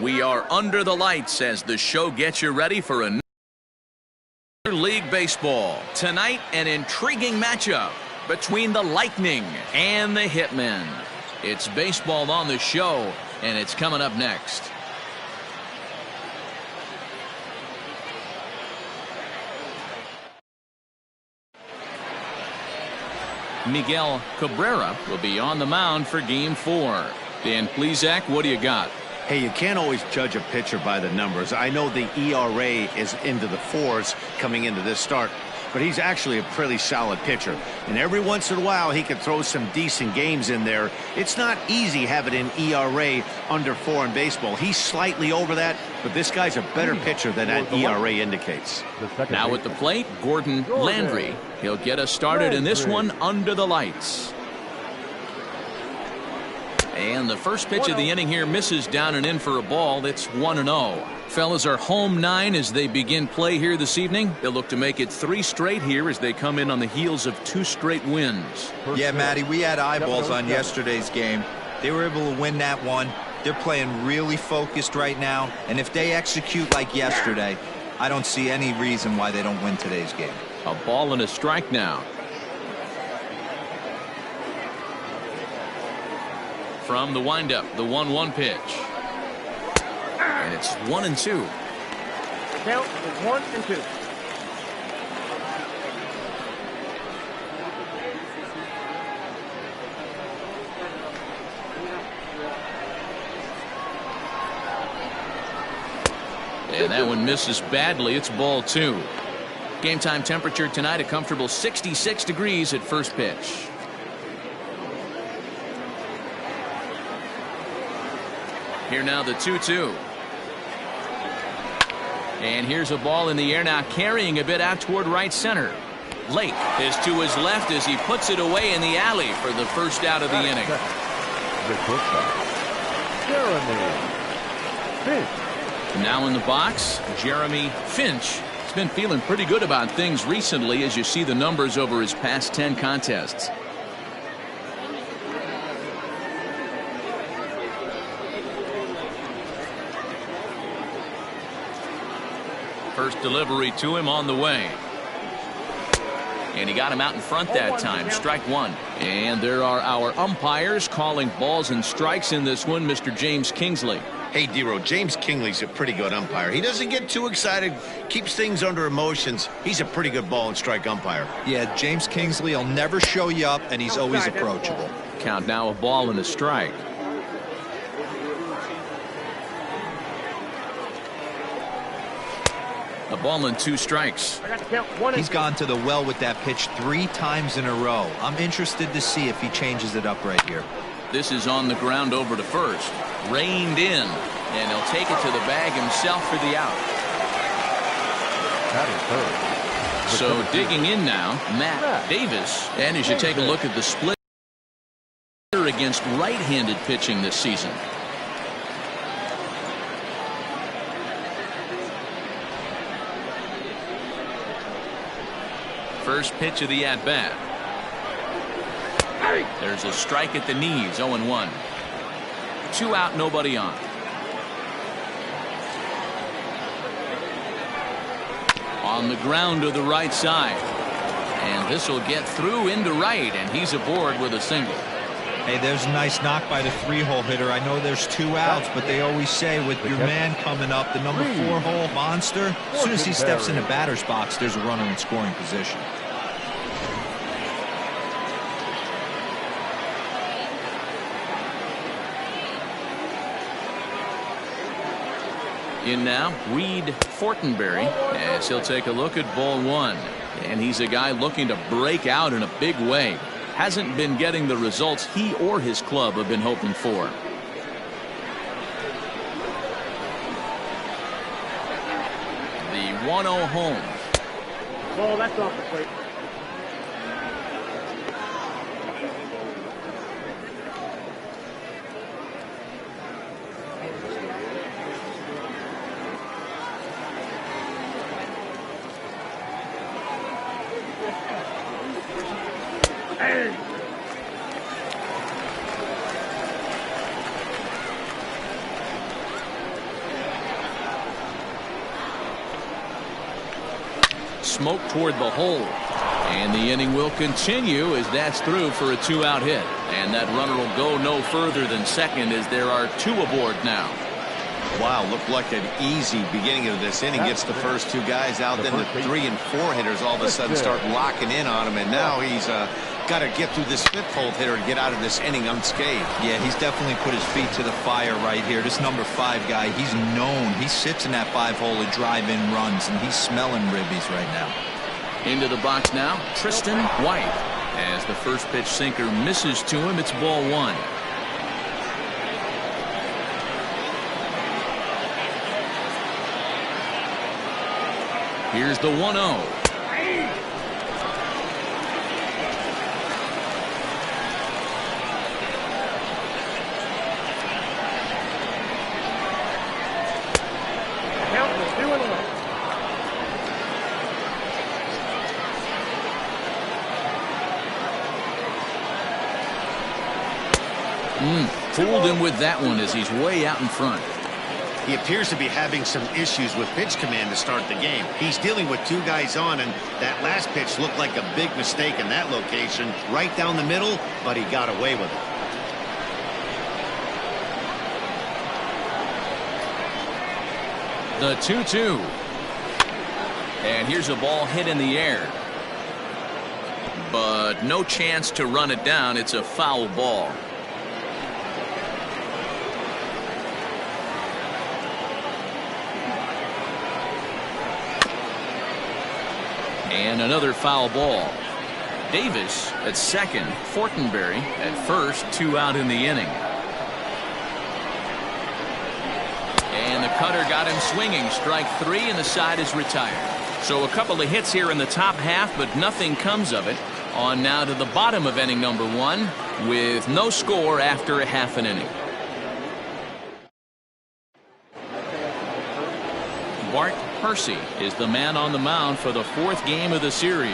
We are under the lights as the show gets you ready for another League Baseball. Tonight, an intriguing matchup between the Lightning and the Hitmen. It's baseball on the show, and it's coming up next. Miguel Cabrera will be on the mound for Game 4. Dan Plesac, what do you got? Hey, you can't always judge a pitcher by the numbers. I know the ERA is into the 4s coming into this start, but he's actually a pretty solid pitcher. And every once in a while, he can throw some decent games in there. It's not easy having an ERA under 4 in baseball. He's slightly over that, but this guy's a better pitcher than that ERA indicates. Now at the plate, Gordon Landry. He'll get us started in this one under the lights. And the first pitch of the inning here misses down and in for a ball. That's 1-0. Fellas are home 9 as they begin play here this evening. They'll look to make it 3 straight here as they come in on the heels of 2 straight wins. Yeah, Matty, we had eyeballs on yesterday's game. They were able to win that one. They're playing really focused right now, and if they execute like yesterday, I don't see any reason why they don't win today's game. A ball and a strike now. From the windup, the 1-1 pitch. And it's 1-2. Count is 1-2. And that one misses badly. It's ball 2. Game time temperature tonight, a comfortable 66 degrees at first pitch. Here now the 2-2. And here's a ball in the air now, carrying a bit out toward right center. Lake is to his left as he puts it away in the alley for the first out of the inning. Now in the box, Jeremy Finch. He's been feeling pretty good about things recently as you see the numbers over his past 10 contests. First delivery to him on the way. And he got him out in front that time. Strike 1. And there are our umpires calling balls and strikes in this one. Mr. James Kingsley. Hey, D-Row, James Kingley's a pretty good umpire. He doesn't get too excited, keeps things under emotions. He's a pretty good ball and strike umpire. Yeah, James Kingsley will never show you up, and he's always approachable. Count now a ball and a strike. A ball and 2 strikes. He's gone to the well with that pitch 3 times in a row. I'm interested to see if he changes it up right here. This is on the ground over to first. Reined in. And he'll take it to the bag himself for the out. So digging in now, Matt Davis. And as you take a look at the split against right-handed pitching this season. First pitch of the at-bat. There's a strike at the knees, 0-1. 2 out, nobody on. On the ground to the right side. And this will get through into right, and he's aboard with a single. Hey, there's a nice knock by the 3-hole hitter. I know there's 2 outs, but they always say with your man coming up, the number 4-hole monster, as soon as he steps in the batter's box, there's a runner in scoring position. In now, Reed Fortenberry, as he'll take a look at ball 1. And he's a guy looking to break out in a big way. Hasn't been getting the results he or his club have been hoping for. The 1-0 home. Ball, that's off the plate. Smoke toward the hole. And the inning will continue as that's through for a 2-out hit. And that runner will go no further than second as there are 2 aboard now. Wow, looked like an easy beginning of this inning. Gets the first 2 guys out, then the 3 and 4 hitters all of a sudden start locking in on him, and now he's got to get through this 5th hole hitter to get out of this inning unscathed. Yeah, he's definitely put his feet to the fire right here. This number 5 guy, he's known. He sits in that 5 hole to drive in runs, and he's smelling ribbies right now. Into the box now, Tristan White. As the first pitch sinker misses to him, it's ball 1. Here's the 1-0. Count is 2-1. Fooled him with that one as he's way out in front. He appears to be having some issues with pitch command to start the game. He's dealing with 2 guys on, and that last pitch looked like a big mistake in that location, right down the middle, but he got away with it. The 2-2. And here's a ball hit in the air. But no chance to run it down. It's a foul ball. And another foul ball. Davis at second, Fortenberry at first, 2 out in the inning. And the cutter got him swinging. Strike 3, and the side is retired. So a couple of hits here in the top half, but nothing comes of it. On now to the bottom of inning number 1 with no score after a half an inning. Bart Percy is the man on the mound for the 4th game of the series.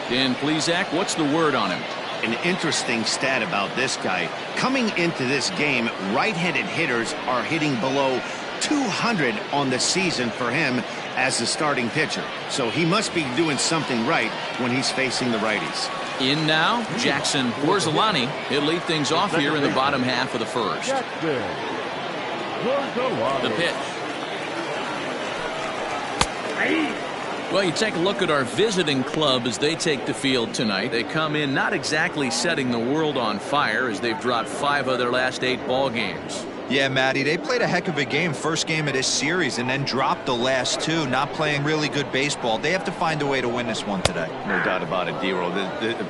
Dan Plesac, what's the word on him? An interesting stat about this guy. Coming into this game, right-handed hitters are hitting below 200 on the season for him as the starting pitcher. So he must be doing something right when he's facing the righties. In now, Jackson Borzolani. He'll lead things off here in the bottom half of the first. The pitch. Well, you take a look at our visiting club as they take the field tonight. They come in not exactly setting the world on fire as they've dropped 5 of their last 8 ball games. Yeah, Matty, they played a heck of a game, first game of this series, and then dropped the last 2, not playing really good baseball. They have to find a way to win this one today. No doubt about it, D-Roll.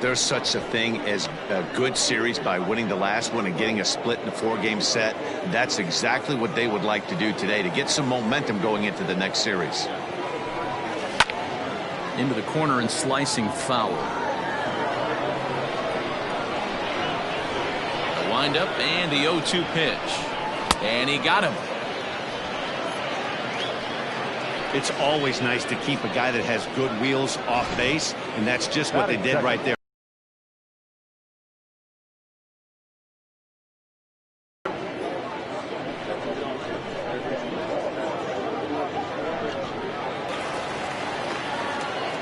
There's such a thing as a good series by winning the last one and getting a split in a 4-game set. That's exactly what they would like to do today to get some momentum going into the next series. Into the corner and slicing foul. The windup and the 0-2 pitch. And he got him. It's always nice to keep a guy that has good wheels off base, and that's just what they did right there.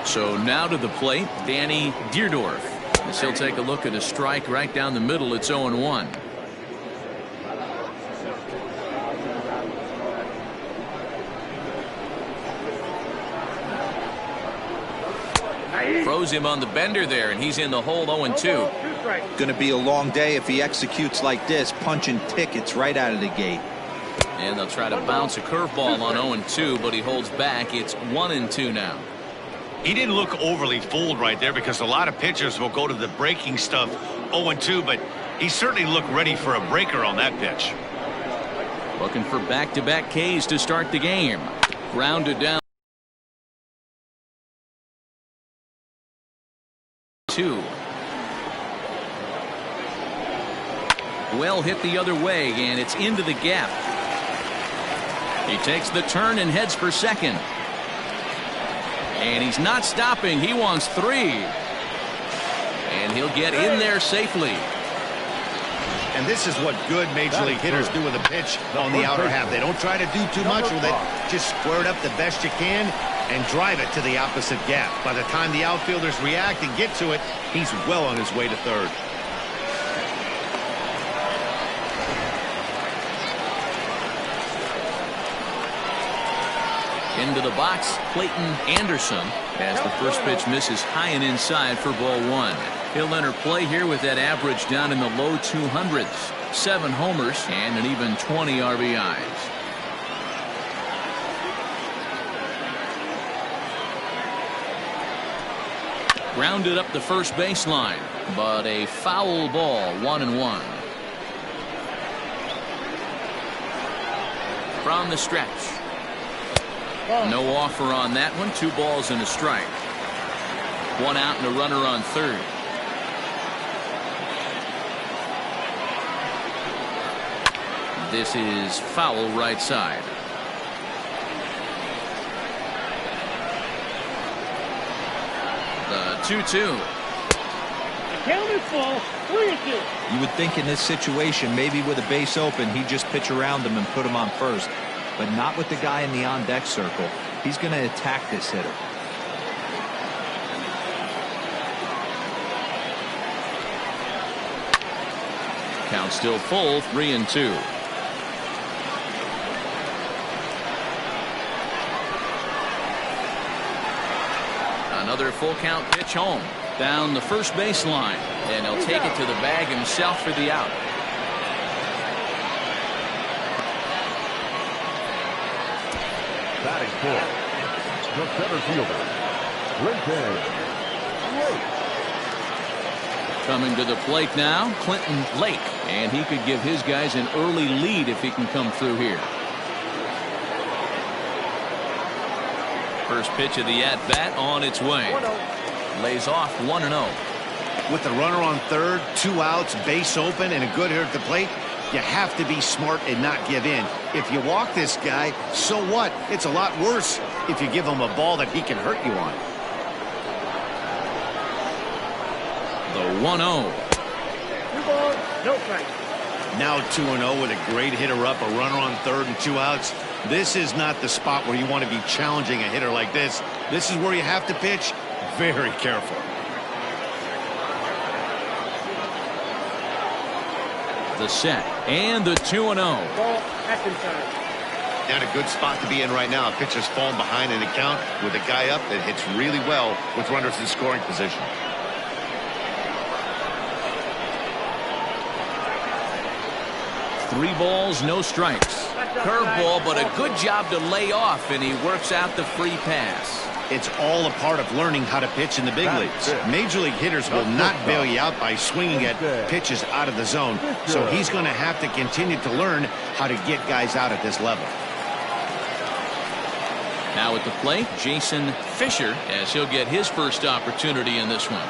So now to the plate, Danny Deerdorf. As he'll take a look at a strike right down the middle. It's 0-1. Froze him on the bender there, and he's in the hole 0-2. Going to be a long day if he executes like this, punching tickets right out of the gate. And they'll try to bounce a curveball on 0-2, but he holds back. It's 1-2 now. He didn't look overly fooled right there because a lot of pitchers will go to the breaking stuff 0-2, but he certainly looked ready for a breaker on that pitch. Looking for back-to-back Ks to start the game. Grounded down. 2. Well hit the other way, and it's into the gap. He takes the turn and heads for second. And he's not stopping. He wants 3. And he'll get in there safely. And this is what good Major League hitters do with a pitch on the outer half. They don't try to do too much with it. Just square it up the best you can and drive it to the opposite gap. By the time the outfielders react and get to it, he's well on his way to third. Into the box, Clayton Anderson, as the first pitch misses high and inside for ball one. He'll enter play here with that average down in the low 200s. 7 homers and an even 20 RBIs. Grounded up the first baseline, but a foul ball, 1-1. From the stretch. No offer on that one. 2 balls and a strike. 1 out and a runner on third. This is foul right side. The 2-2. Count is full. 3-2. You would think in this situation, maybe with a base open, he'd just pitch around him and put him on first. But not with the guy in the on-deck circle. He's going to attack this hitter. Count still full, 3-2. Another full count pitch home. Down the first baseline. And he'll take it to the bag himself for the out. Batting fourth, the center fielder, Clayton. Coming to the plate now, Clinton Lake. And he could give his guys an early lead if he can come through here. First pitch of the at-bat on its way. Lays off 1-0. With the runner on third, 2 outs, base open, and a good hitter at the plate, you have to be smart and not give in. If you walk this guy, so what? It's a lot worse if you give him a ball that he can hurt you on. The 1-0. 2 balls, no strikes. Now 2-0 with a great hitter up, a runner on third and 2 outs. This is not the spot where you want to be challenging a hitter like this. This is where you have to pitch very careful. The set and the 2-0. Ball, that's inside. Not a good spot to be in right now. A pitcher's falling behind in the count with a guy up that hits really well with runners in scoring position. Three balls, no strikes. Curveball, but a good job to lay off, and he works out the free pass. It's all a part of learning how to pitch in the big leagues. Major League hitters will not bail you out by swinging at pitches out of the zone. So he's going to have to continue to learn how to get guys out at this level. Now at the plate, Jason Fisher, as he'll get his first opportunity in this one.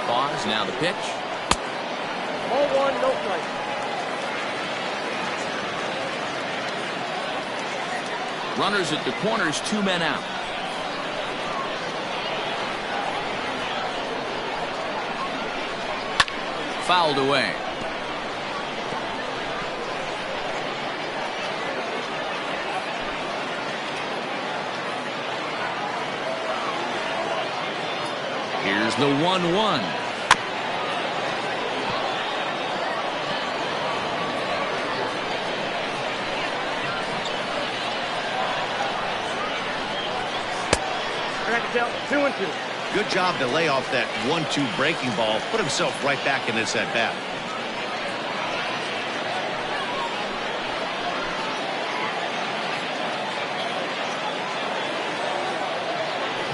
Pause, now the pitch. Ball 1, no strikes. Runners at the corners, 2 men out. Fouled away. Here's the 1-1. Count 2-2. Good job to lay off that 1-2 breaking ball. Put himself right back in this at bat.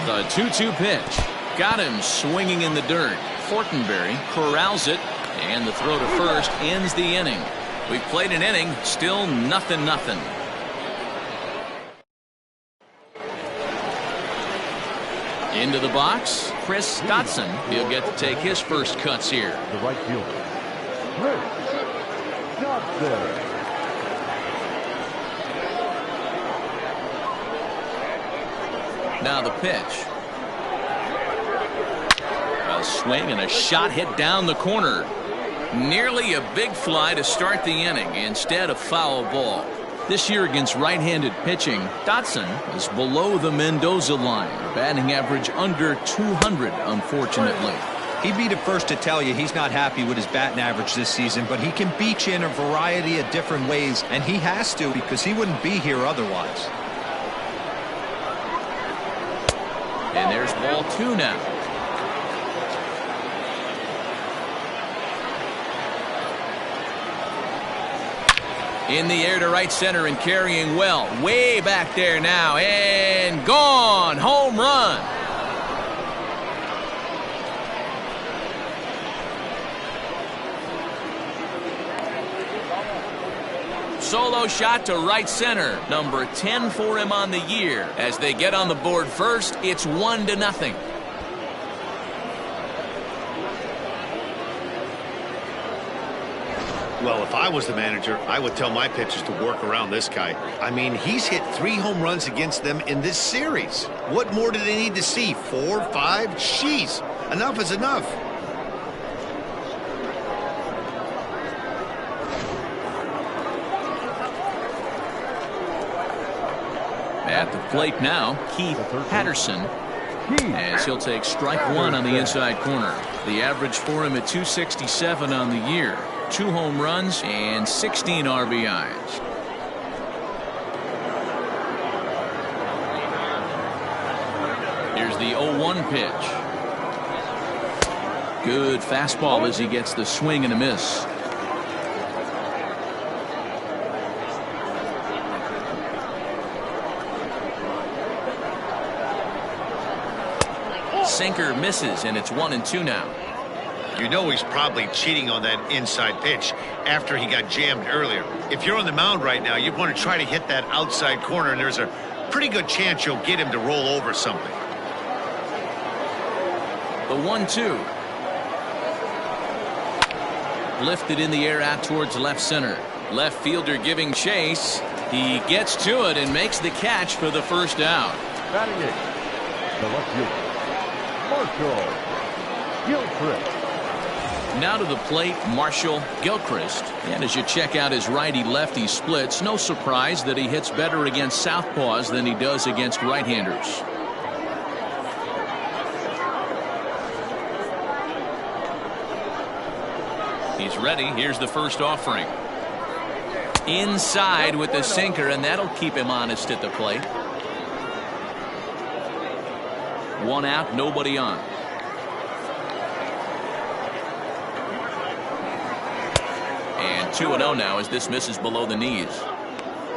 The 2-2 pitch. Got him swinging in the dirt. Fortenberry corrals it, and the throw to first ends the inning. We've played an inning, still 0-0. Into the box, Chris Dotson. He'll get to take his first cuts here. The right fielder, Chris Dotson. Now the pitch. A swing and a shot hit down the corner. Nearly a big fly to start the inning. Instead, a foul ball. This year against right-handed pitching, Dotson is below the Mendoza line. Batting average under 200, unfortunately. He'd be the first to tell you he's not happy with his batting average this season, but he can beat you in a variety of different ways, and he has to because he wouldn't be here otherwise. And there's ball 2 now. In the air to right center and carrying well. Way back there now. And gone. Home run. Solo shot to right center. Number 10 for him on the year. As they get on the board first, it's 1-0. Well, if I was the manager, I would tell my pitchers to work around this guy. I mean, he's hit 3 home runs against them in this series. What more do they need to see? 4, 5? Jeez, enough is enough. At the plate now, Patterson. As he'll take strike 1 on the inside corner. The average for him at 267 on the year. 2 home runs and 16 RBIs. Here's the 0-1 pitch. Good fastball as he gets the swing and a miss. Sinker misses, and it's 1-2 now. You know he's probably cheating on that inside pitch after he got jammed earlier. If you're on the mound right now, you want to try to hit that outside corner, and there's a pretty good chance you'll get him to roll over something. The 1-2. Lifted in the air out towards left center. Left fielder giving chase. He gets to it and makes the catch for the first out. Batting it, the left fielder, Marshall Gilchrist. Now to the plate, Marshall Gilchrist. And as you check out his righty-lefty splits, no surprise that he hits better against southpaws than he does against right-handers. He's ready. Here's the first offering. Inside with the sinker, and that'll keep him honest at the plate. 1 out, nobody on. And 2-0 now as this misses below the knees.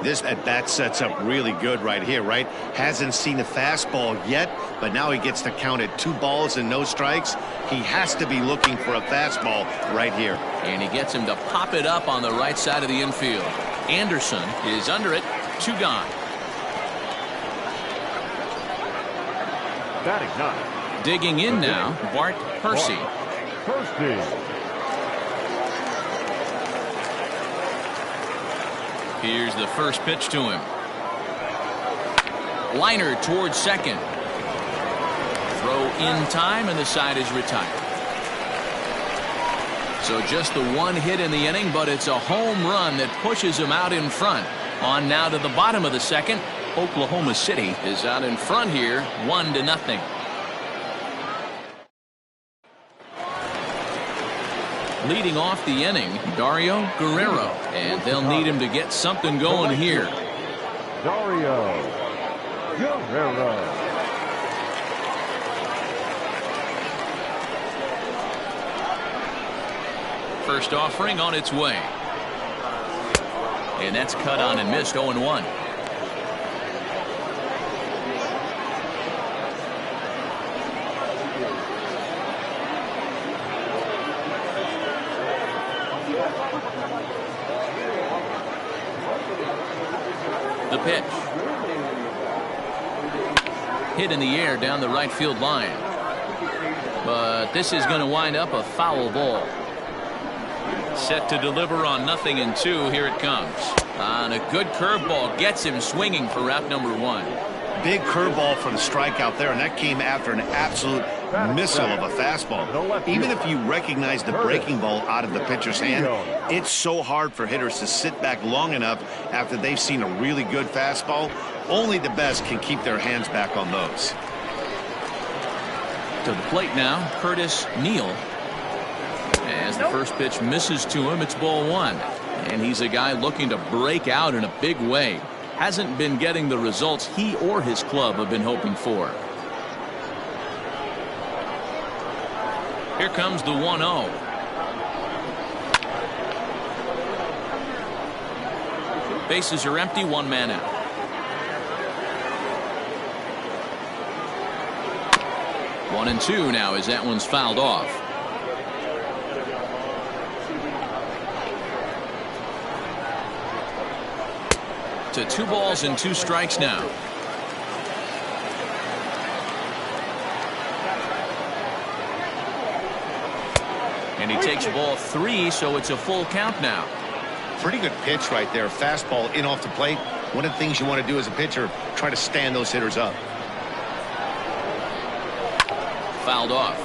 This at-bat sets up really good right here, right? Hasn't seen a fastball yet, but now he gets to count at 2 balls and no strikes. He has to be looking for a fastball right here. And he gets him to pop it up on the right side of the infield. Anderson is under it. 2 gone. Batting 9. Digging in now, Bart Percy. Percy. Here's the first pitch to him. Liner towards second. Throw in time, and the side is retired. So just the 1 hit in the inning, but it's a home run that pushes him out in front. On now to the bottom of the second. Oklahoma City is out in front here, 1-0. Leading off the inning, Dario Guerrero, and they'll need him to get something going here. Dario Guerrero. First offering on its way. And that's cut on and missed. 0-1. The pitch. Hit in the air down the right field line. But this is going to wind up a foul ball. Set to deliver on 0-2. Here it comes. On a good curveball gets him swinging for out number 1. Big curveball for the strikeout there, and that came after an absolute missile of a fastball. Even if you recognize the breaking ball out of the pitcher's hand, it's so hard for hitters to sit back long enough after they've seen a really good fastball. Only the best can keep their hands back on those. To the plate now, Curtis Neal. As the first pitch misses to him, it's ball one. And he's a guy looking to break out in a big way. Hasn't been getting the results he or his club have been hoping for. Here comes the 1-0. Bases are empty, one man out. One and two now as that one's fouled off. To 2 balls and 2 strikes now. And he takes ball 3, so it's a full count now. Pretty good pitch right there. Fastball in off the plate. One of the things you want to do as a pitcher, try to stand those hitters up. Fouled off.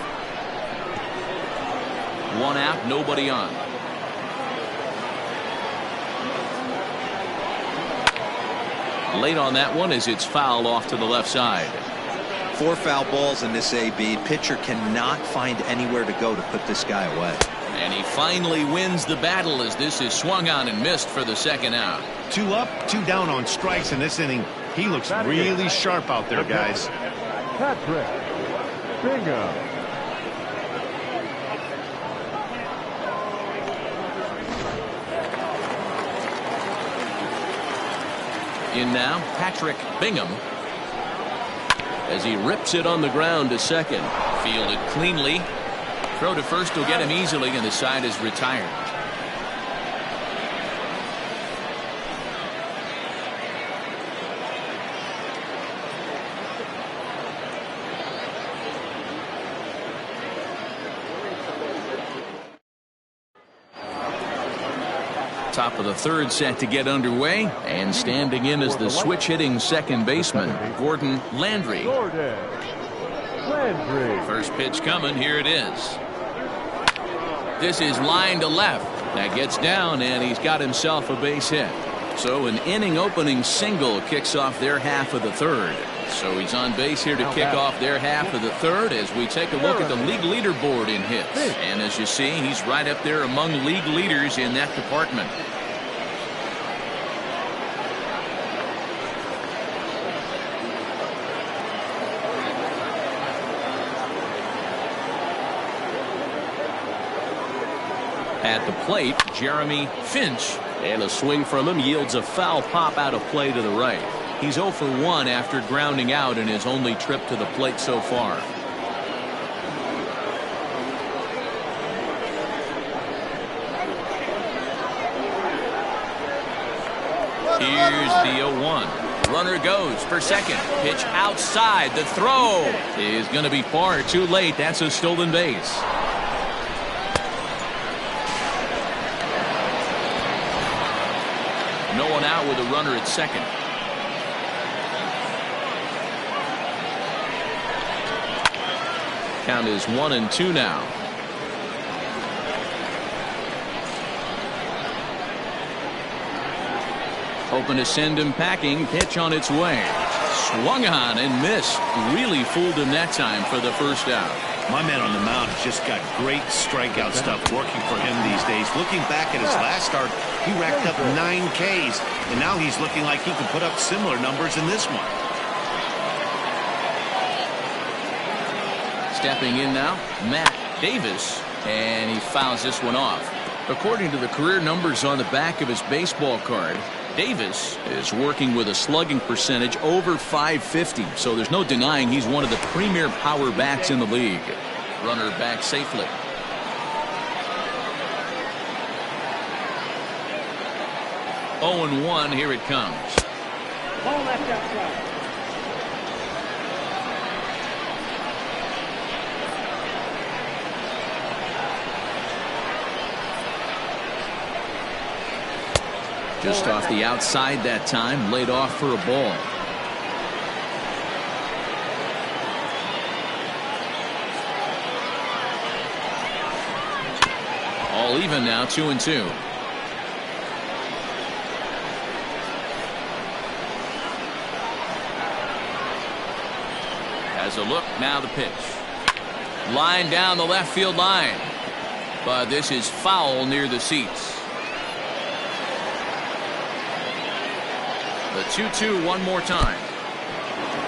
1 out, nobody on. Late on that one as it's fouled off to the left side. 4 foul balls in this AB. Pitcher cannot find anywhere to go to put this guy away. And he finally wins the battle as this is swung on and missed for the second out. 2 up, 2 down on strikes in this inning. He looks really sharp out there, guys. Patrick. Bingham. In now, Patrick Bingham. As he rips it on the ground to second. Fielded cleanly. Throw to first will get him easily, and the side is retired. Top of the third set to get underway, and standing in as the switch hitting second baseman, Gordon Landry. First pitch coming, here it is. This is line to left. That gets down, and he's got himself a base hit. So an inning opening single kicks off their half of the third. So he's on base here to kick off their half of the third as we take a look at the league leaderboard in hits. And as you see, he's right up there among league leaders in that department. At the plate, Jeremy Finch. And a swing from him yields a foul pop out of play to the right. He's 0 for 1 after grounding out in his only trip to the plate so far. Here's the 0-1. Runner goes for second. Pitch outside. The throw is going to be far too late. That's a stolen base. No one out with a runner at second. Count is 1-2 now. Hoping to send him packing. Pitch on its way. Swung on and missed. Really fooled him that time for the first out. My man on the mound has just got great strikeout stuff working for him these days. Looking back at his last start, he racked up 9 Ks, and now he's looking like he can put up similar numbers in this one. Stepping in now, Matt Davis, and he fouls this one off. According to the career numbers on the back of his baseball card, Davis is working with a slugging percentage over .550, so there's no denying he's one of the premier power bats in the league. Runner back safely. Oh and 1, here it comes. Ball left outside. Just off the outside that time, laid off for a ball. All even now, 2-2. As a look, now the pitch. Line down the left field line. But this is foul near the seats. The 2-2 one more time.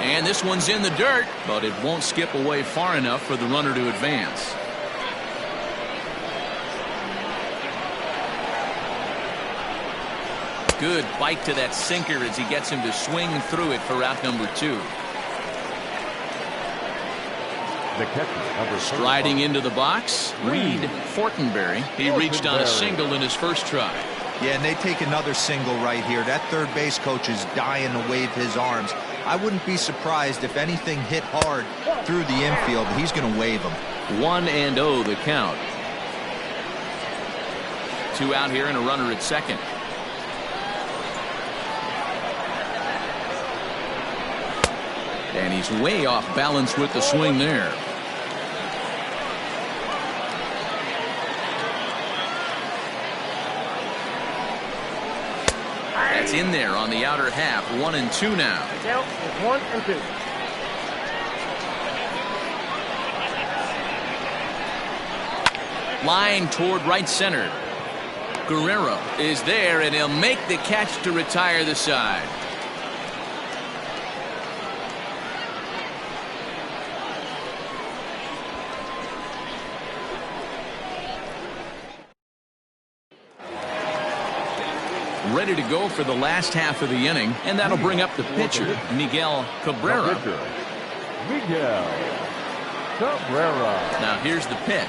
And this one's in the dirt, but it won't skip away far enough for the runner to advance. Good bite to that sinker as he gets him to swing through it for out number 2. The catcher, number Striding into the box, Reed Fortenberry. He reached on a single in his first try. Yeah, and they take another single right here. That third base coach is dying to wave his arms. I wouldn't be surprised if anything hit hard through the infield. He's going to wave them. 1-0 the count. 2 out here and a runner at second. And he's way off balance with the swing there. That's in there on the outer half. 1-2 now. Count is 1-2. Line toward right center. Guerrero is there, and he'll make the catch to retire the side. Ready to go for the last half of the inning, and that'll bring up the pitcher, Miguel Cabrera. Miguel Cabrera. Now here's the pitch.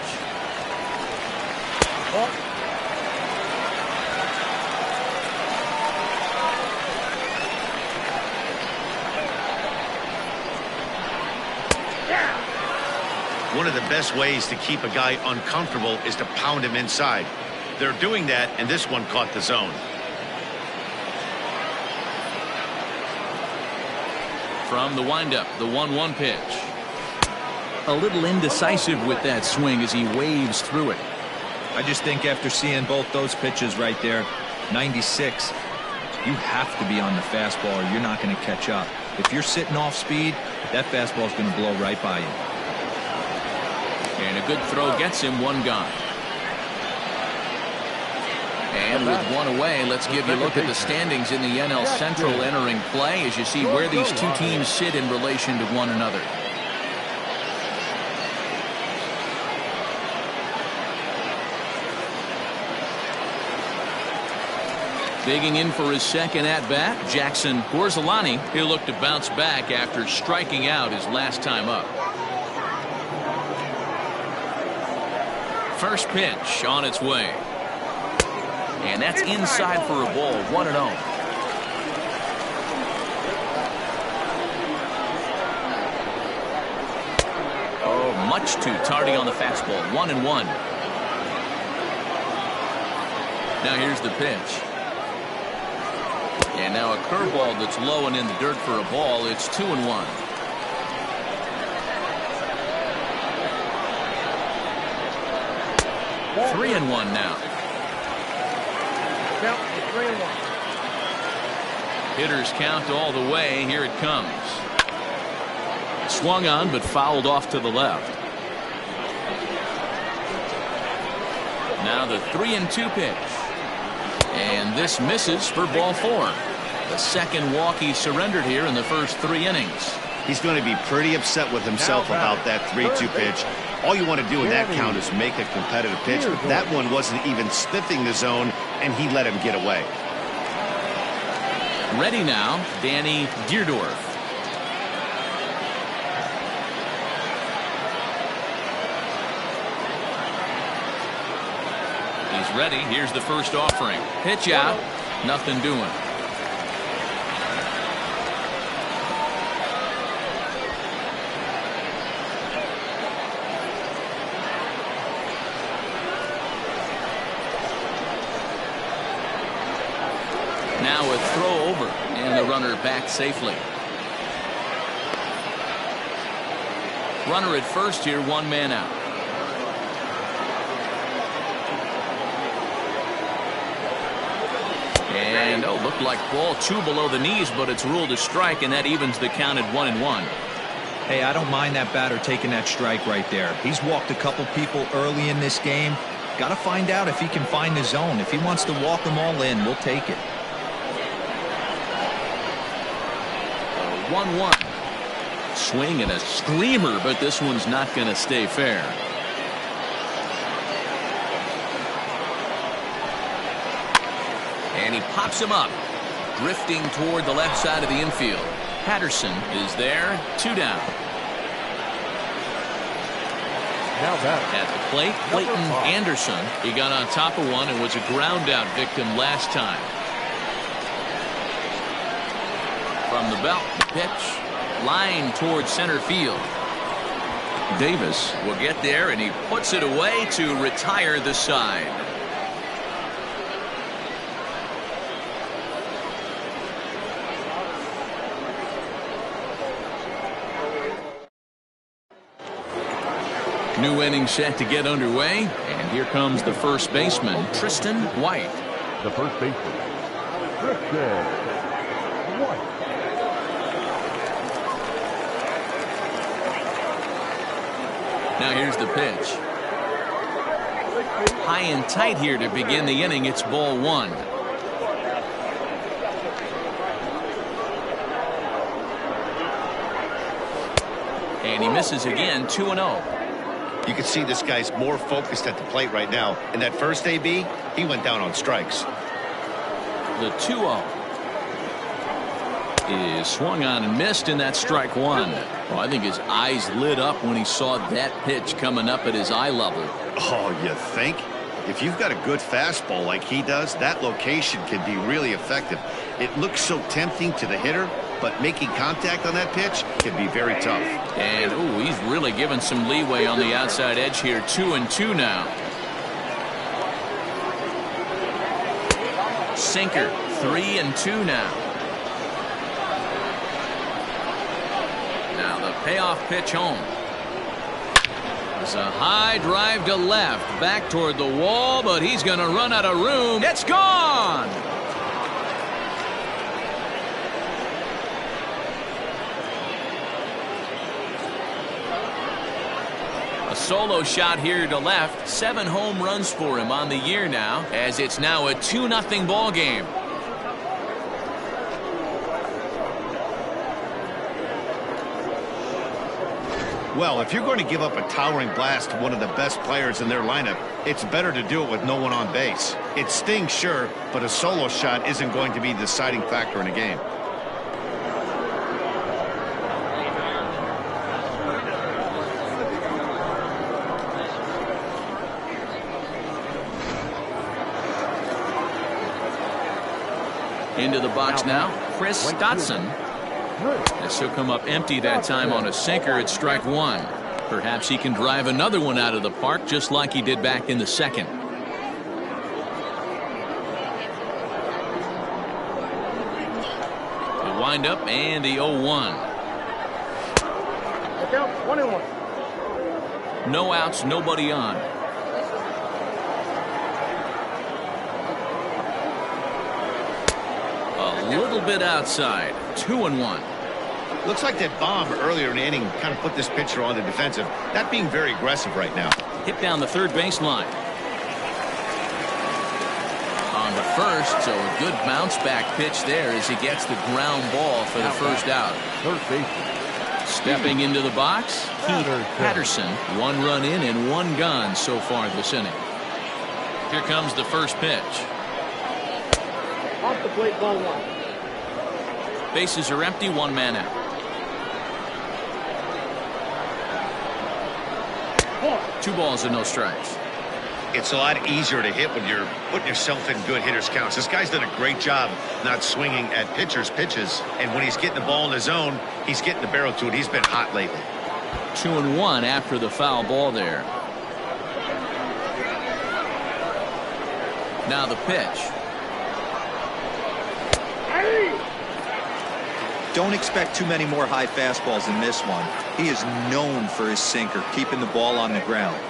One of the best ways to keep a guy uncomfortable is to pound him inside. They're doing that, and this one caught the zone. From the windup, the 1-1 pitch. A little indecisive with that swing as he waves through it. I just think after seeing both those pitches right there, 96, you have to be on the fastball or you're not going to catch up. If you're sitting off speed, that fastball is going to blow right by you. And a good throw gets him, 1 gone. And with 1 away, let's give you a look at the standings in the NL Central entering play as you see where these two teams sit in relation to one another. Digging in for his second at-bat, Jackson Gorzolani. He'll look to bounce back after striking out his last time up. First pitch on its way. And that's inside for a ball, 1-0. Oh, much too tardy on the fastball, 1-1. Now here's the pitch. And now a curveball that's low and in the dirt for a ball. It's 2-1. Three and 1 now. Count is 3-1. Hitters count all the way. Here it comes. Swung on but fouled off to the left. Now the 3-2 pitch. And this misses for ball 4. The second walk he surrendered here in the first 3 innings. He's going to be pretty upset with himself about that 3-2 pitch. All you want to do in that count is make a competitive pitch. That one wasn't even sniffing the zone, and he let him get away. Ready now, Danny Deerdorf. He's ready. Here's the first offering. Pitch out. Nothing doing. Now a throw over, and the runner back safely. Runner at first here, 1 man out. And, oh, looked like ball 2 below the knees, but it's ruled a strike, and that evens the count at 1-1. Hey, I don't mind that batter taking that strike right there. He's walked a couple people early in this game. Got to find out if he can find the zone. If he wants to walk them all in, we'll take it. 1-1. Swing and a screamer, but this one's not going to stay fair. And he pops him up, drifting toward the left side of the infield. Patterson is there, 2 down. Now back at the plate, Clayton Anderson. He got on top of one and was a ground out victim last time. From the belt, the pitch, line towards center field. Davis will get there, and he puts it away to retire the side. New inning set to get underway, and here comes the first baseman, Tristan White. the first baseman, Tristan White. Now here's the pitch. High and tight here to begin the inning. It's ball 1. And he misses again, 2-0. You can see this guy's more focused at the plate right now. In that first AB, he went down on strikes. The 2-0 is swung on and missed, and that's strike 1. Well, I think his eyes lit up when he saw that pitch coming up at his eye level. Oh, you think? If you've got a good fastball like he does, that location can be really effective. It looks so tempting to the hitter, but making contact on that pitch can be very tough. And, ooh, he's really given some leeway on the outside edge here. 2-2 now. Sinker, 3-2 now. Now the payoff pitch home. It's a high drive to left, back toward the wall, but he's going to run out of room. It's gone! A solo shot here to left. 7 home runs for him on the year now, as it's now a 2-0 ball game. Well, if you're going to give up a towering blast to one of the best players in their lineup, it's better to do it with no one on base. It stings, sure, but a solo shot isn't going to be the deciding factor in a game. Into the box now, Chris Dotson. As he'll come up empty that time on a sinker at strike 1. Perhaps he can drive another one out of the park just like he did back in the second. The windup and the 0-1. No outs, nobody on. A little bit outside. 2-1. Looks like that bomb earlier in the inning kind of put this pitcher on the defensive. Not being very aggressive right now. Hit down the third baseline. On the first, so a good bounce back pitch there as he gets the ground ball for the first out. Third baseman. Stepping into the box, Patterson. 1 run in and 1 gone so far this inning. Here comes the first pitch. Off the plate, ball 1. Bases are empty, 1 man out. Two balls and no strikes. It's a lot easier to hit when you're putting yourself in good hitters' counts. This guy's done a great job not swinging at pitchers' pitches. And when he's getting the ball in the zone, he's getting the barrel to it. He's been hot lately. 2-1 after the foul ball there. Now the pitch. Don't expect too many more high fastballs in this one. He is known for his sinker, keeping the ball on the ground.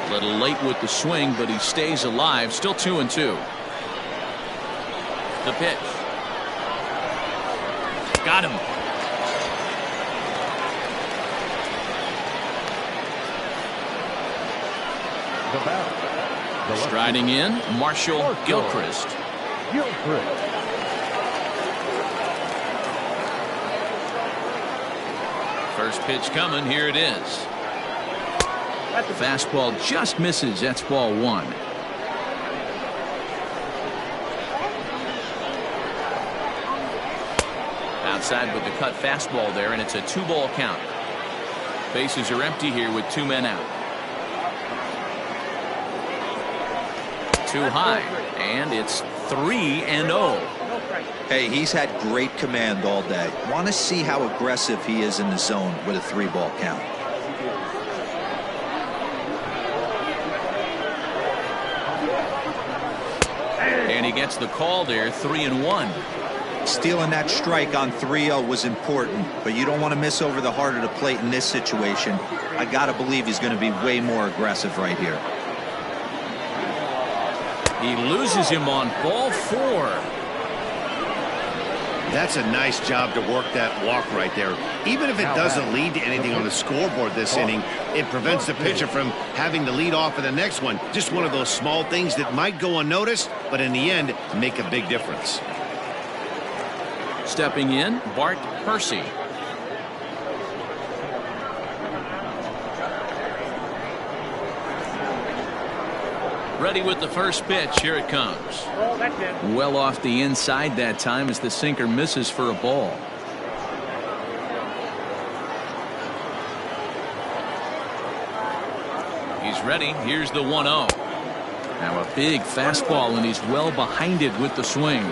A little late with the swing, but he stays alive. Still 2-2. The pitch. Got him. The batter. Striding in, Marshall Gilchrist. First pitch coming. Here it is. Fastball just misses. That's ball one. Outside with the cut fastball there, and it's a 2-ball count. Bases are empty here with 2 men out. Too high, and it's 3-0. Hey, he's had great command all day. Want to see how aggressive he is in the zone with a 3-ball count. And he gets the call there, 3-1. Stealing that strike on 3-0 was important, but you don't want to miss over the heart of the plate in this situation. I got to believe he's going to be way more aggressive right here. He loses him on ball 4. That's a nice job to work that walk right there. Even if it doesn't lead to anything on the scoreboard this inning, it prevents the pitcher from having to lead off in the next one. Just one of those small things that might go unnoticed, but in the end, make a big difference. Stepping in, Bart Percy. Ready with the first pitch. Here it comes. Well off the inside that time as the sinker misses for a ball. He's ready. Here's the 1-0. Now a big fastball, and he's well behind it with the swing.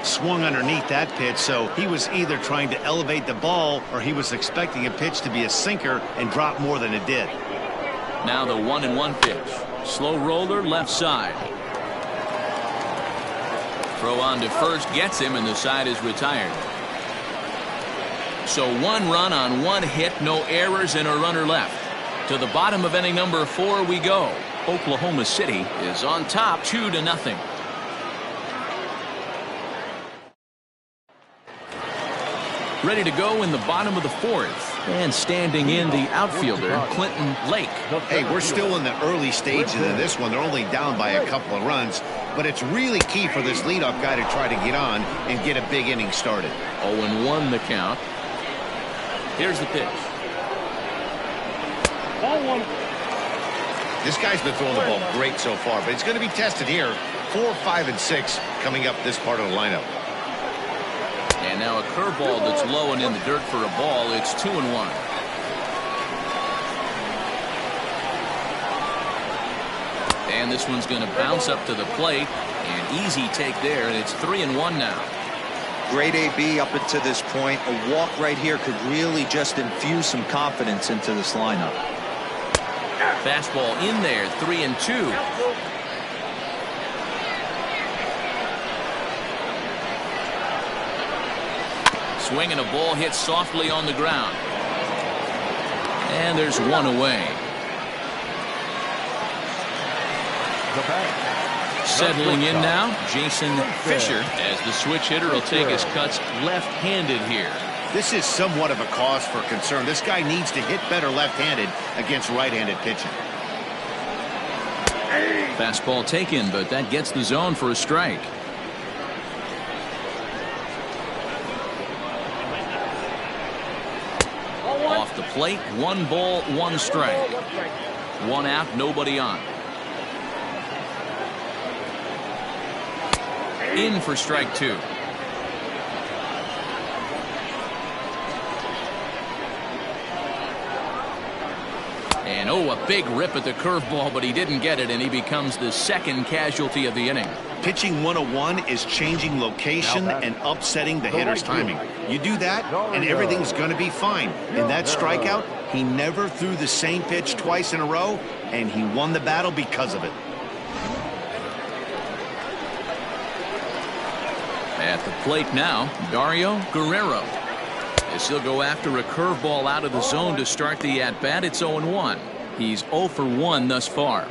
Swung underneath that pitch, so he was either trying to elevate the ball or he was expecting a pitch to be a sinker and drop more than it did. Now the 1-1 pitch. Slow roller left side. Throw on to first gets him, and the side is retired. So 1 run on 1 hit, no errors, and a runner left. To the bottom of inning number 4 we go. Oklahoma City is on top 2-0. Ready to go in the bottom of the 4th. And standing in the outfielder, Clinton Lake. Hey, we're still in the early stages of this one. They're only down by a couple of runs, but it's really key for this leadoff guy to try to get on and get a big inning started. 0-1 the count. Here's the pitch. Ball 1. This guy's been throwing the ball great so far, but it's going to be tested here. 4, 5, and 6 coming up this part of the lineup. And now a curveball that's low and in the dirt for a ball. It's 2-1. And this one's going to bounce up to the plate. An easy take there, and it's 3-1 now. Great AB up until this point. A walk right here could really just infuse some confidence into this lineup. Fastball in there, 3-2. Swing and a ball hit softly on the ground. And there's one away. Settling in now, Jason Fisher, as the switch hitter will take his cuts left-handed here. This is somewhat of a cause for concern. This guy needs to hit better left-handed against right-handed pitching. Fastball taken, but that gets the zone for a strike. Off the plate, 1 ball, 1 strike. 1 out, nobody on. In for strike 2. And a big rip at the curveball, but he didn't get it, and he becomes the second casualty of the inning. Pitching 101 is changing location and upsetting the hitter's timing. You do that, and everything's going to be fine. In that strikeout, he never threw the same pitch twice in a row, and he won the battle because of it. At the plate now, Dario Guerrero. As he'll go after a curveball out of the zone to start the at-bat. It's 0-1. He's 0 for 1 thus far.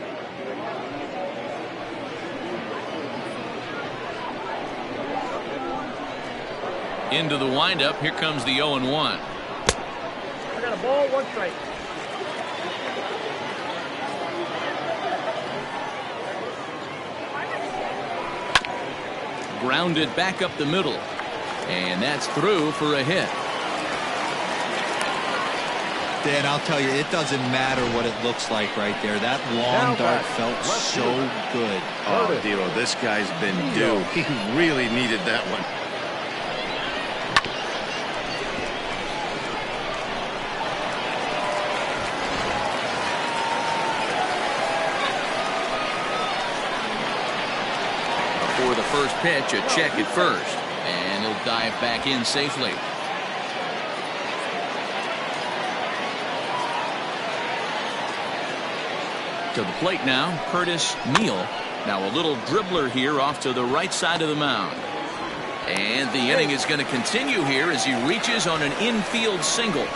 Into the windup. Here comes the 0-1. I got a ball, 1 strike. Grounded back up the middle. And that's through for a hit. Dan, I'll tell you, it doesn't matter what it looks like right there. That long dart felt so good. Oh, Dilo, this guy's been due. He really needed that one. For the first pitch, a check at first. And he'll dive back in safely. To the plate now, Curtis Neal. Now a little dribbler here off to the right side of the mound. And the inning is going to continue here as he reaches on an infield single.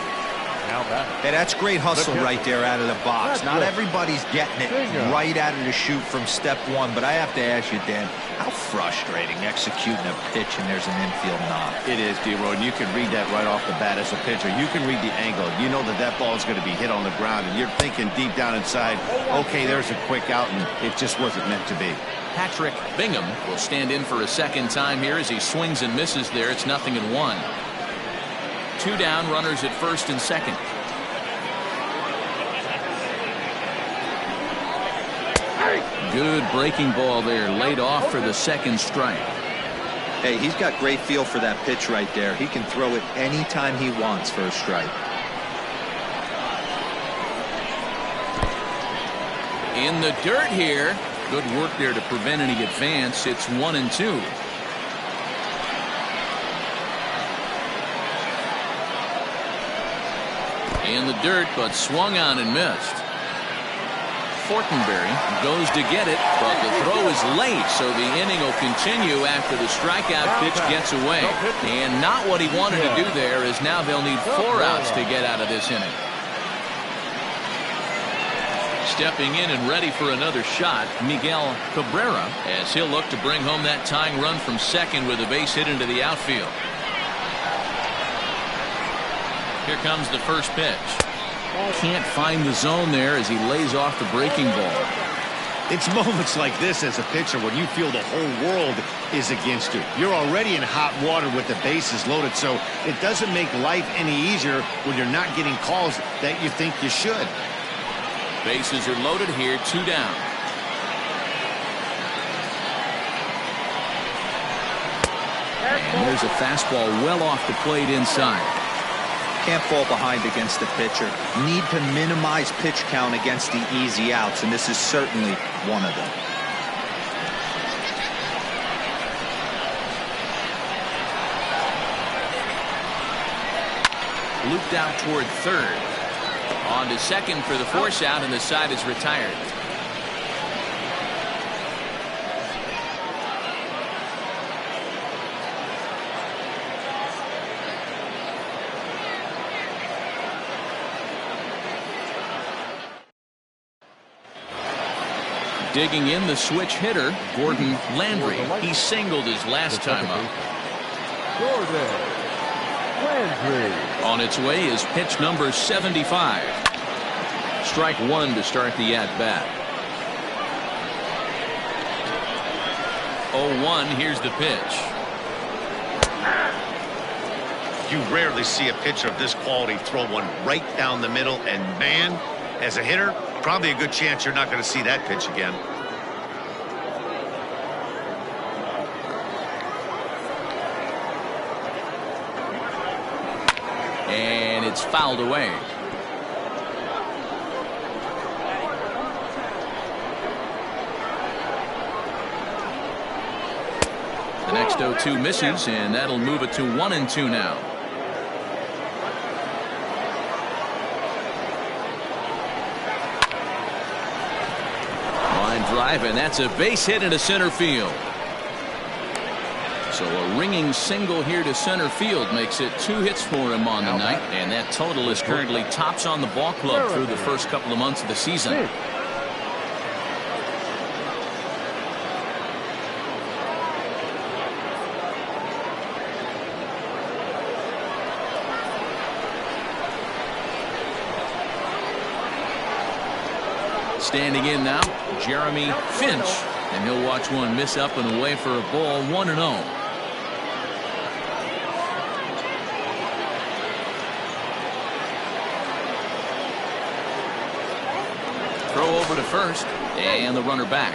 Hey, that's great hustle right there out of the box. Not everybody's getting it right out of the chute from step one, but I have to ask you, Dan, how frustrating executing a pitch and there's an infield knock. It is, D-Roy, and you can read that right off the bat as a pitcher. You can read the angle. You know that that ball is going to be hit on the ground, and you're thinking deep down inside, okay, there's a quick out, and it just wasn't meant to be. Patrick Bingham will stand in for a second time here as he swings and misses there. It's 0-1. 2 down, runners at first and second. Good breaking ball there, laid off for the second strike. Hey, he's got great feel for that pitch right there. He can throw it anytime he wants for a strike. In the dirt here. Good work there to prevent any advance. It's 1-2. In the dirt, but swung on and missed. Fortenberry goes to get it, but the throw is late, so the inning will continue after the strikeout pitch gets away. And not what he wanted to do there, as now they'll need 4 outs to get out of this inning. Stepping in and ready for another shot, Miguel Cabrera, as he'll look to bring home that tying run from second with a base hit into the outfield. Here comes the first pitch. Can't find the zone there as he lays off the breaking ball. It's moments like this as a pitcher when you feel the whole world is against you. You're already in hot water with the bases loaded, so it doesn't make life any easier when you're not getting calls that you think you should. Bases are loaded here, 2 down. And there's a fastball well off the plate inside. Can't fall behind against the pitcher. Need to minimize pitch count against the easy outs, and this is certainly one of them. Looped out toward third. On to second for the force out, and the side is retired. Digging in, the switch hitter, Gordon Landry. He singled his last time up. Landry. On its way is pitch number 75. Strike 1 to start the at-bat. 0-1, here's the pitch. You rarely see a pitcher of this quality throw one right down the middle, and man, as a hitter, probably a good chance you're not going to see that pitch again. And it's fouled away. The next 0-2 misses, and that'll move it to 1-2 now. Drive, and that's a base hit into center field. So a ringing single here to center field makes it 2 hits for him on the night, and that total is currently tops on the ball club through the first couple of months of the season. Standing in now, Jeremy Finch. And he'll watch one miss up and away for a ball, 1-0. Throw over to first, and the runner back.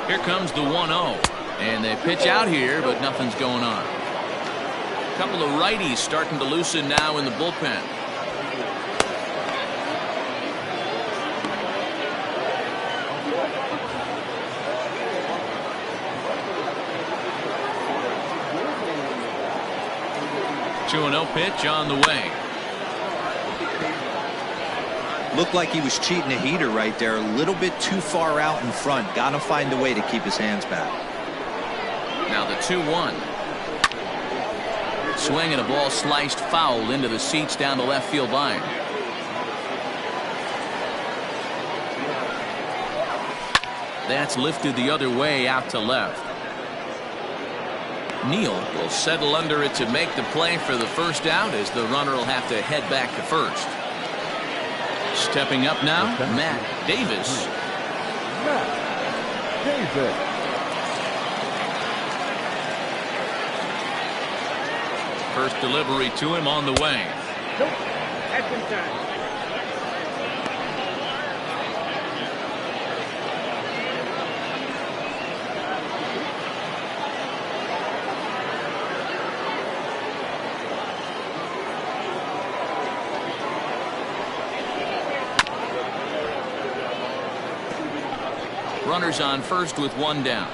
Here comes the 1-0. And they pitch out here, but nothing's going on. A couple of righties starting to loosen now in the bullpen. Two 2-0 pitch on the way. Looked like he was cheating a heater right there. A little bit too far out in front. Got to find a way to keep his hands back. Now the 2-1. Swing and a ball sliced foul into the seats down the left field line. That's lifted the other way out to left. Neal will settle under it to make the play for the first out, as the runner will have to head back to first. Stepping up now, Matt Davis. Matt Davis. First delivery to him on the way. Nope. That's in time. Runners on first with one down.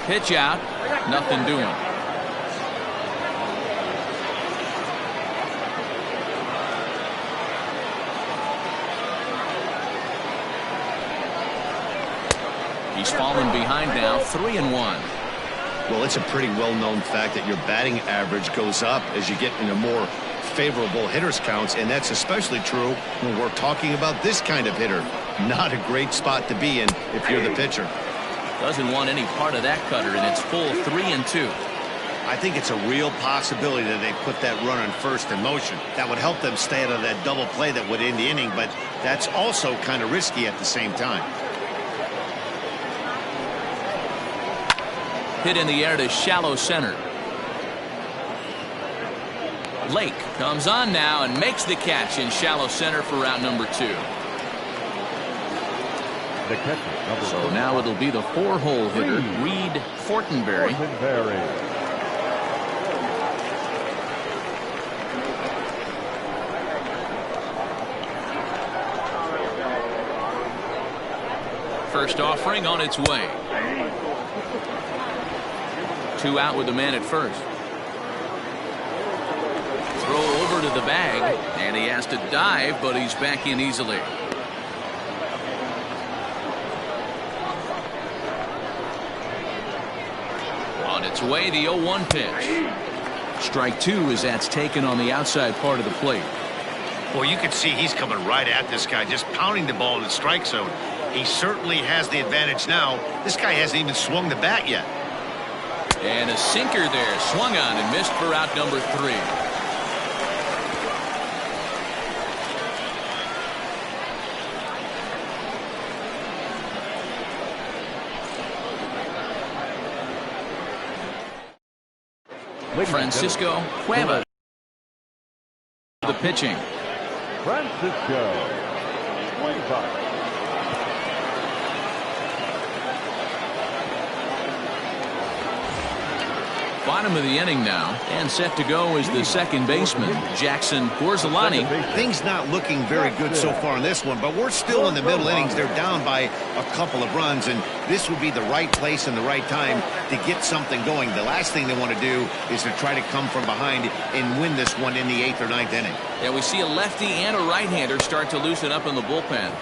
Pitch out, nothing doing. He's fallen behind now, 3-1. Well, it's a pretty well-known fact that your batting average goes up as you get into more favorable hitters counts, and that's especially true when we're talking about this kind of hitter. Not a great spot to be in if you're the pitcher. Doesn't want any part of that cutter, and it's full 3-2. I think it's a real possibility that they put that run on first in motion. That would help them stay out of that double play that would end the inning, but that's also kind of risky at the same time. Hit in the air to shallow center. Lake comes on now and makes the catch in shallow center for out number 2. The catcher, number So 4. now it'll be the 4-hole hitter, Reed Fortenberry. First offering on its way. 2 out with the man at first. Throw over to the bag, and he has to dive, but he's back in easily. On its way, the 0-1 pitch. Strike 2 as that's taken on the outside part of the plate. Well, you can see he's coming right at this guy, just pounding the ball in the strike zone. He certainly has the advantage now. This guy hasn't even swung the bat yet. And a sinker there, swung on and missed for out number 3. Francisco Cueva. The pitching. Francisco Cueva. Bottom of the inning now, and set to go is the second baseman, Jackson Gorzolani. Things not looking very good so far in this one, but we're still in the middle innings. They're down by a couple of runs, and this would be the right place and the right time to get something going. The last thing they want to do is to try to come from behind and win this one in the 8th or 9th inning. Yeah, we see a lefty and a right-hander start to loosen up in the bullpen.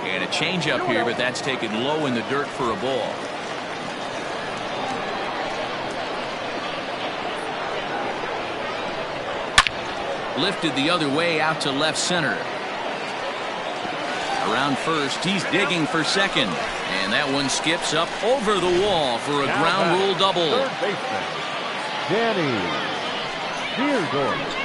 And a changeup here, but that's taken low in the dirt for a ball. Lifted the other way out to left center. Around first, he's digging for second. And that one skips up over the wall for a ground rule double. Third baseman, Danny Deardorff.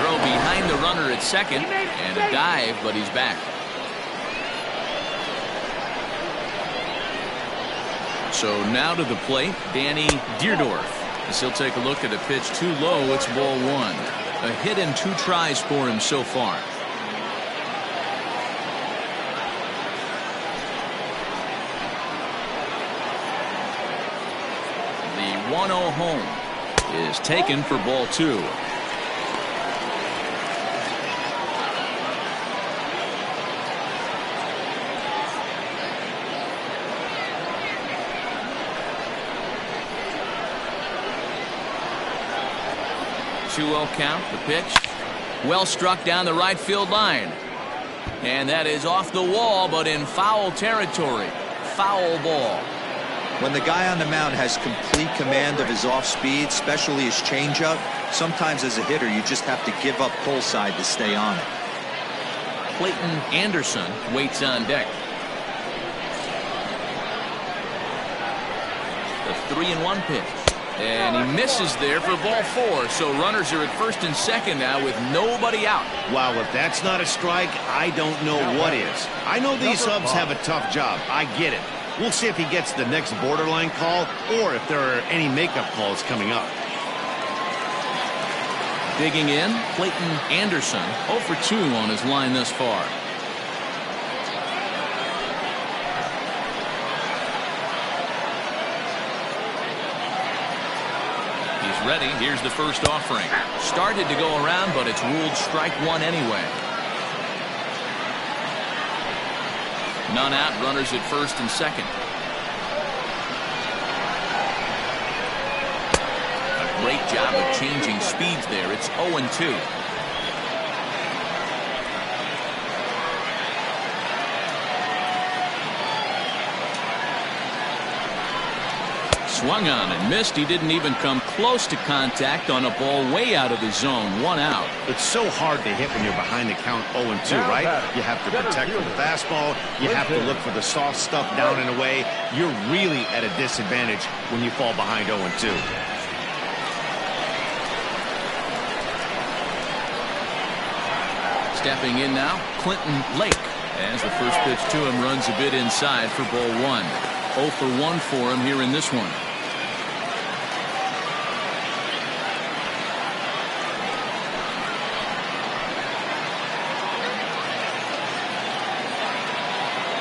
Throw behind the runner at second, and a dive, but he's back. So now to the plate, Danny Deardorff. As he'll take a look at a pitch too low, it's ball one. A hit in 2 tries for him so far. The 1-0 home is taken for ball 2. Count, the pitch. Well struck down the right field line. And that is off the wall, but in foul territory. Foul ball. When the guy on the mound has complete command of his off speed, especially his changeup, sometimes as a hitter you just have to give up pull side to stay on it. Clayton Anderson waits on deck. The 3-1 pitch. And he misses there for ball 4. So runners are at first and second now with nobody out. Wow, if that's not a strike, I don't know what is. I know these subs have a tough job. I get it. We'll see if he gets the next borderline call or if there are any makeup calls coming up. Digging in, Clayton Anderson, 0 for 2 on his line thus far. Ready. Here's the first offering. Started to go around, but it's ruled strike 1 anyway. None out. Runners at first and second. A great job of changing speeds there. It's 0-2. Swung on and missed. He didn't even come close to contact on a ball way out of the zone. 1 out. It's so hard to hit when you're behind the count 0-2, right? You have to protect from the fastball. You have to look for the soft stuff down and away. You're really at a disadvantage when you fall behind 0-2. Stepping in now, Clinton Lake. As the first pitch to him runs a bit inside for ball 1. 0 for 1 for him here in this one.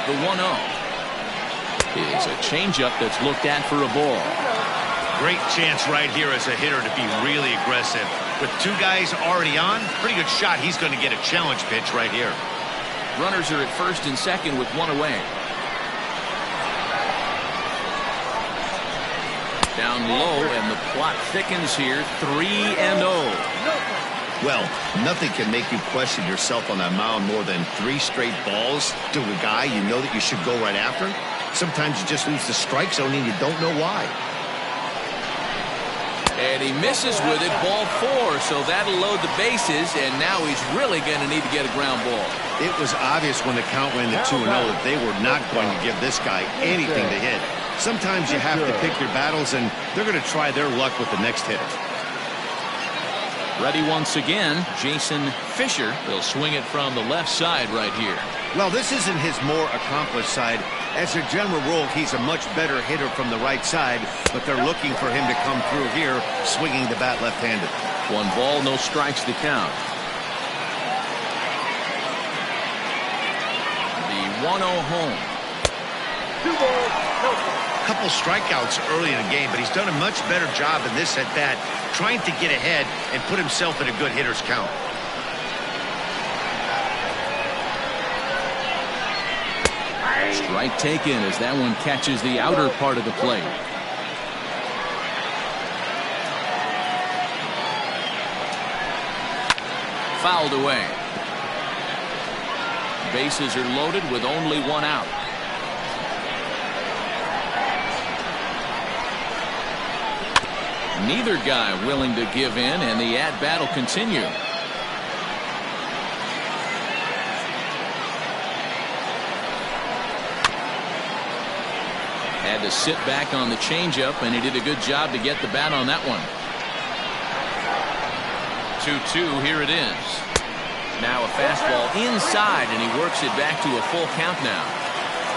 The 1-0 is a changeup that's looked at for a ball. Great chance right here as a hitter to be really aggressive. With 2 guys already on, pretty good shot. He's going to get a challenge pitch right here. Runners are at first and second with 1 away. Down low, and the plot thickens here. 3-0. Well, nothing can make you question yourself on that mound more than 3 straight balls to a guy you know that you should go right after. Sometimes you just lose the strike zone and you don't know why. And he misses with it, ball 4, so that'll load the bases, and now he's really going to need to get a ground ball. It was obvious when the count went to 2-0 that they were not going to give this guy anything to hit. Sometimes you have to pick your battles, and they're going to try their luck with the next hitter. Ready once again, Jason Fisher. They'll swing it from the left side right here. Well, this isn't his more accomplished side. As a general rule, he's a much better hitter from the right side, but they're looking for him to come through here, swinging the bat left-handed. 1 ball, no strikes to count. The 1-0 home. 2 balls, no strikes. Couple strikeouts early in the game, but he's done a much better job in this at bat, trying to get ahead and put himself in a good hitter's count. Strike taken as that one catches the outer part of the plate. Fouled away. Bases are loaded with only one out. Neither guy willing to give in, and the at-bat will continue. Had to sit back on the changeup, and he did a good job to get the bat on that one. 2-2, here it is. Now a fastball inside, and he works it back to a full count now.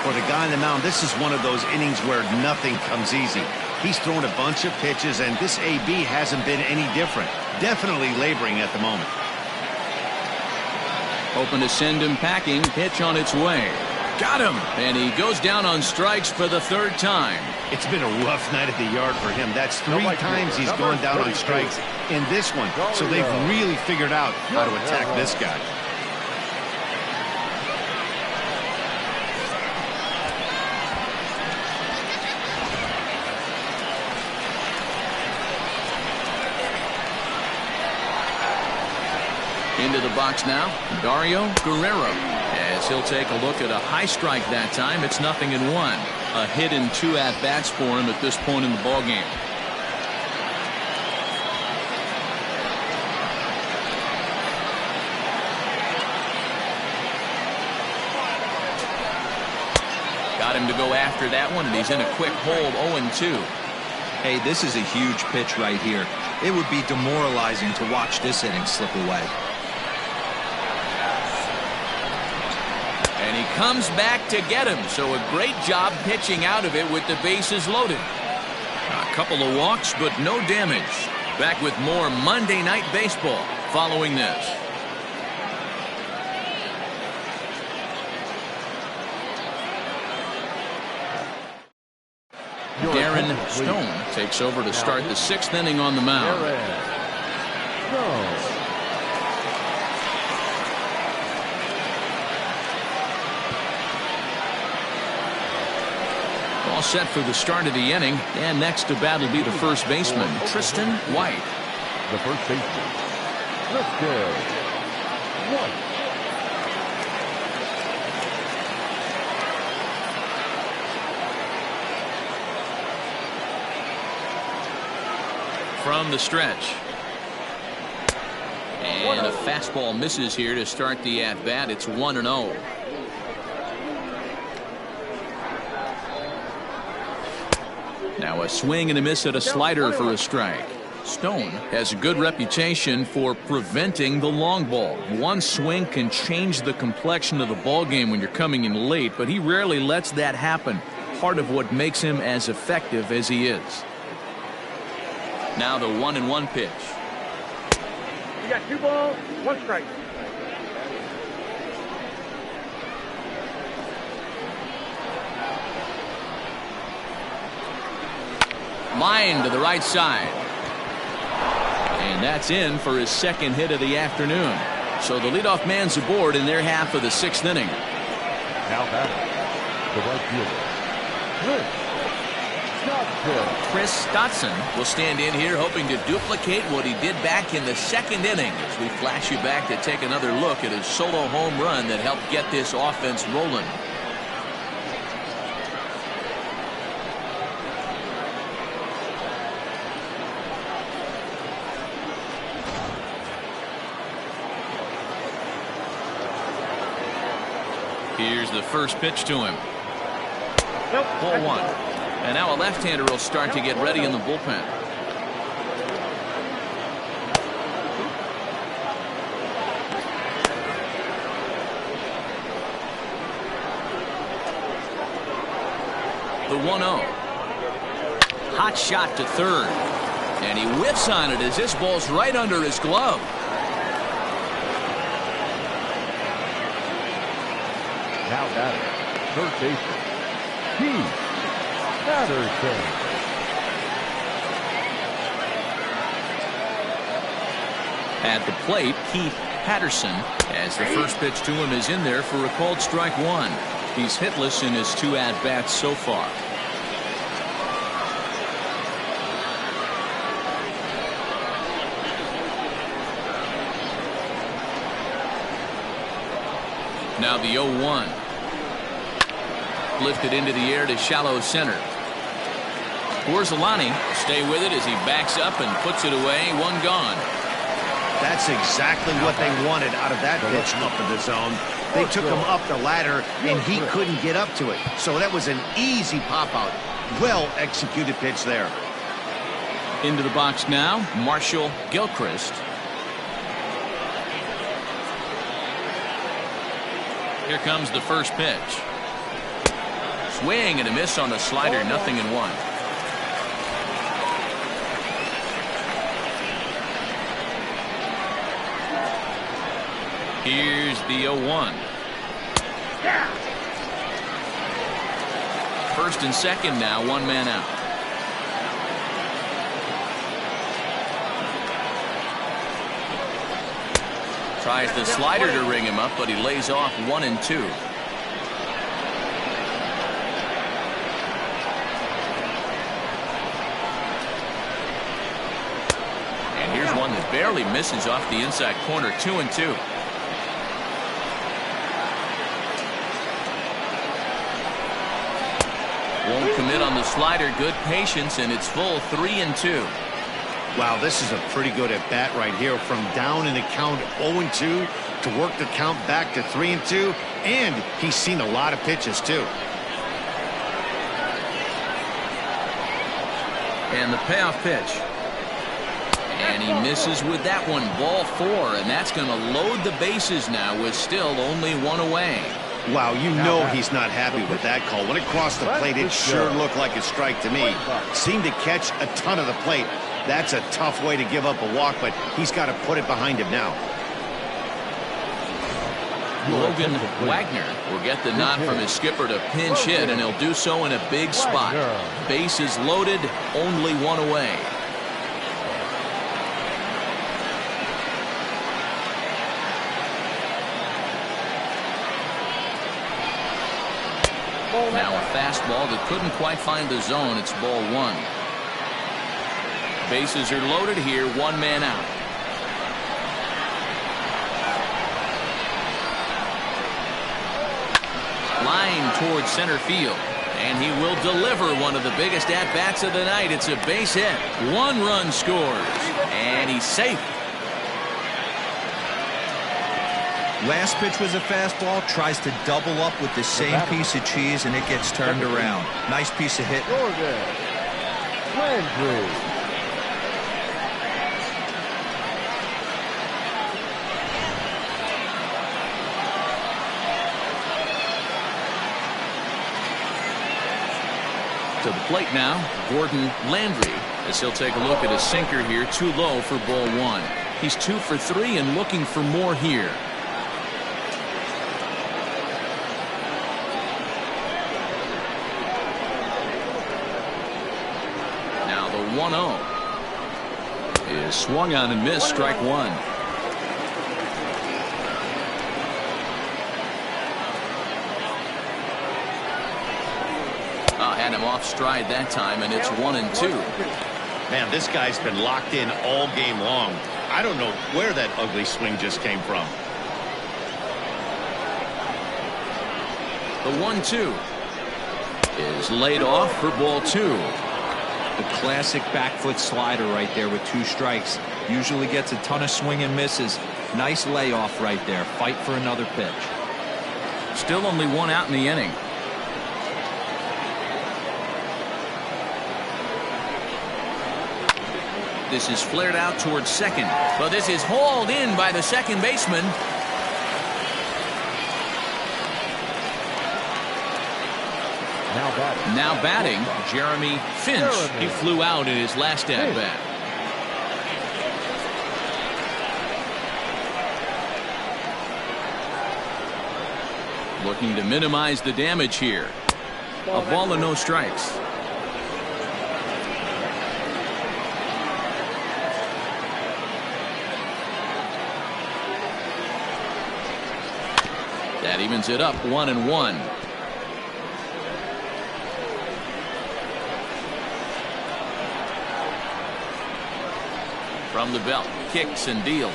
For the guy on the mound, this is one of those innings where nothing comes easy. He's thrown a bunch of pitches, and this AB hasn't been any different. Definitely laboring at the moment. Hoping to send him packing. Pitch on its way. Got him! And he goes down on strikes for the third time. It's been a rough night at the yard for him. That's 3 times he's gone down on strikes in this one. So they've really figured out how to attack this guy. Into the box now, Dario Guerrero, as he'll take a look at a high strike that time. It's 0-1. A hit and 2 at-bats for him at this point in the ballgame. Got him to go after that one, and he's in a quick hold, 0-2. Hey, this is a huge pitch right here. It would be demoralizing to watch this inning slip away. And he comes back to get him, so a great job pitching out of it with the bases loaded. A couple of walks, but no damage. Back with more Monday Night Baseball following this. Darren Stone takes over to start the 6th inning on the mound. All set for the start of the inning, and next to bat will be the first baseman, Tristan White. The first baseman, Tristan White. From the stretch. And a fastball misses here to start the at-bat. It's 1-0. Now a swing and a miss at a slider for a strike. Stone has a good reputation for preventing the long ball. One swing can change the complexion of the ball game when you're coming in late, but he rarely lets that happen. Part of what makes him as effective as he is. Now the 1-1 pitch. You got 2 balls, 1 strike. Line to the right side. And that's in for his 2nd hit of the afternoon. So the leadoff man's aboard in their half of the 6th inning. Now batting, the right fielder, Chris Stotson will stand in here hoping to duplicate what he did back in the 2nd inning as we flash you back to take another look at his solo home run that helped get this offense rolling. Here's the first pitch to him. Ball 1. And now a left-hander will start to get ready in the bullpen. The 1-0. Hot shot to third. And he whiffs on it as this ball's right under his glove. now batting, third baseman, Patterson. At the plate, Keith Patterson, as the first pitch to him is in there for a called strike one. He's hitless in his 2 at-bats so far. Now the 0-1. Lifted into the air to shallow center. Orsolani stay with it as he backs up and puts it away. One gone. That's exactly what they wanted out of that pitch up in the zone. They took him up the ladder, and he couldn't get up to it. So that was an easy pop-out. Well-executed pitch there. Into the box now, Marshall Gilchrist. Here comes the first pitch. Swing and a miss on the slider, 0-1. Here's the 0-1. First and second now, one man out. Tries the slider to ring him up, but he lays off 1-2. And here's one that barely misses off the inside corner, 2-2. Won't commit on the slider. Good patience, and it's full 3-2. Wow, this is a pretty good at bat right here. From down in the count 0-2 to work the count back to 3-2, and he's seen a lot of pitches too. And the payoff pitch. And he misses with that one. Ball 4, and that's going to load the bases now with still only one away. Wow, you know he's not happy with that call. When it crossed the plate, it sure looked like a strike to me. Seemed to catch a ton of the plate. That's a tough way to give up a walk, but he's got to put it behind him now. Logan Wagner will get the nod from his skipper to pinch hit, and he'll do so in a big spot. Bases loaded, only one away. Now a fastball that couldn't quite find the zone. It's ball 1. Bases are loaded here, one man out. Line towards center field, and he will deliver one of the biggest at-bats of the night. It's a base hit. 1 run scores, and he's safe. Last pitch was a fastball, tries to double up with the same piece of cheese, and it gets turned around. Nice piece of hit. Landry. To the plate now, Gordon Landry, as he'll take a look at a sinker here, too low for ball 1. He's 2 for 3 and looking for more here. Now the 1-0 is swung on and missed, strike 1. Had him off stride that time, and it's 1-2. Man, this guy's been locked in all game long. I don't know where that ugly swing just came from. The 1-2 is laid off for ball 2. The classic back foot slider right there with 2 strikes. Usually gets a ton of swing and misses. Nice layoff right there. Fight for another pitch. Still only 1 out in the inning. This is flared out towards second, but this is hauled in by the second baseman. Now batting, Jeremy Finch. He flew out in his last at bat. Looking to minimize the damage here. A ball and no strikes. That evens it up, 1-1. From the belt, kicks and deals.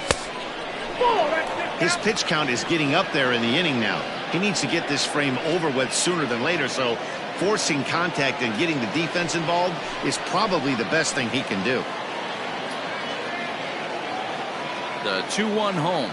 His pitch count is getting up there in the inning now. He needs to get this frame over with sooner than later, so forcing contact and getting the defense involved is probably the best thing he can do. The 2-1 home.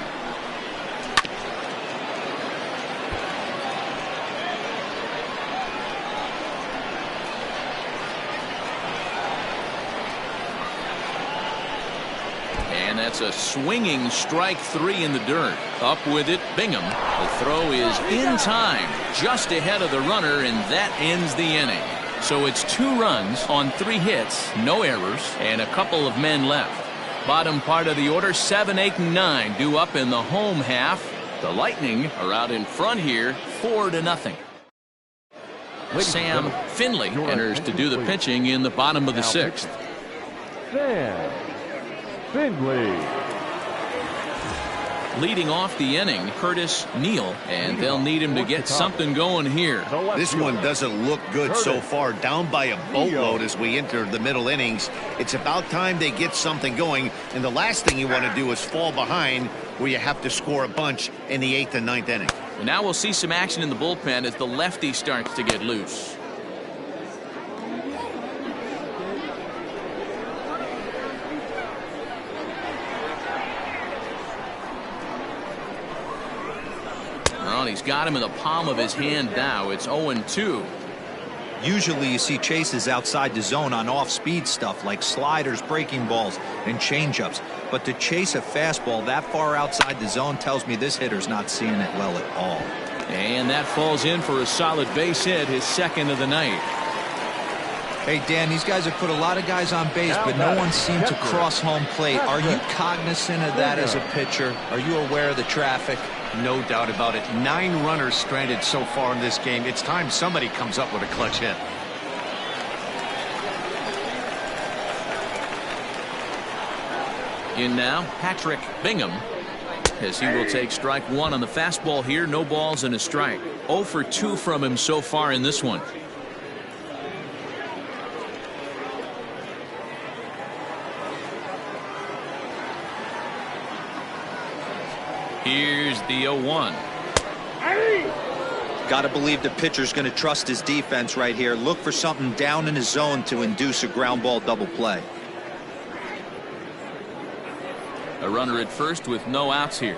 And that's a swinging strike 3 in the dirt. Up with it, Bingham. The throw is in time, just ahead of the runner, and that ends the inning. So it's 2 runs on 3 hits, no errors, and a couple of men left. Bottom part of the order, 7, 8, and 9 due up in the home half. The Lightning are out in front here, 4-0. Sam Finley enters to do the pitching in the bottom of the 6th. Sam Finley. Leading off the inning, Curtis Neal, and they'll need him to get something going here. This one doesn't look good so far. Down by a boatload as we enter the middle innings. It's about time they get something going, and the last thing you want to do is fall behind where you have to score a bunch in the 8th and 9th inning. And now we'll see some action in the bullpen as the lefty starts to get loose. Well, he's got him in the palm of his hand now. It's 0-2. Usually you see chases outside the zone on off-speed stuff like sliders, breaking balls, and changeups. But to chase a fastball that far outside the zone tells me this hitter's not seeing it well at all. And that falls in for a solid base hit, his 2nd of the night. Hey, Dan, these guys have put a lot of guys on base, but no one seemed to cross home plate. Are you cognizant of that as a pitcher? Are you aware of the traffic? No doubt about it. 9 runners stranded so far in this game. It's time somebody comes up with a clutch hit. In now, Patrick Bingham, as he will take strike 1 on the fastball here. No balls and a strike. 0 for 2 from him so far in this one. Here's the 0-1. Got to believe the pitcher's going to trust his defense right here. Look for something down in his zone to induce a ground ball double play. A runner at first with no outs here.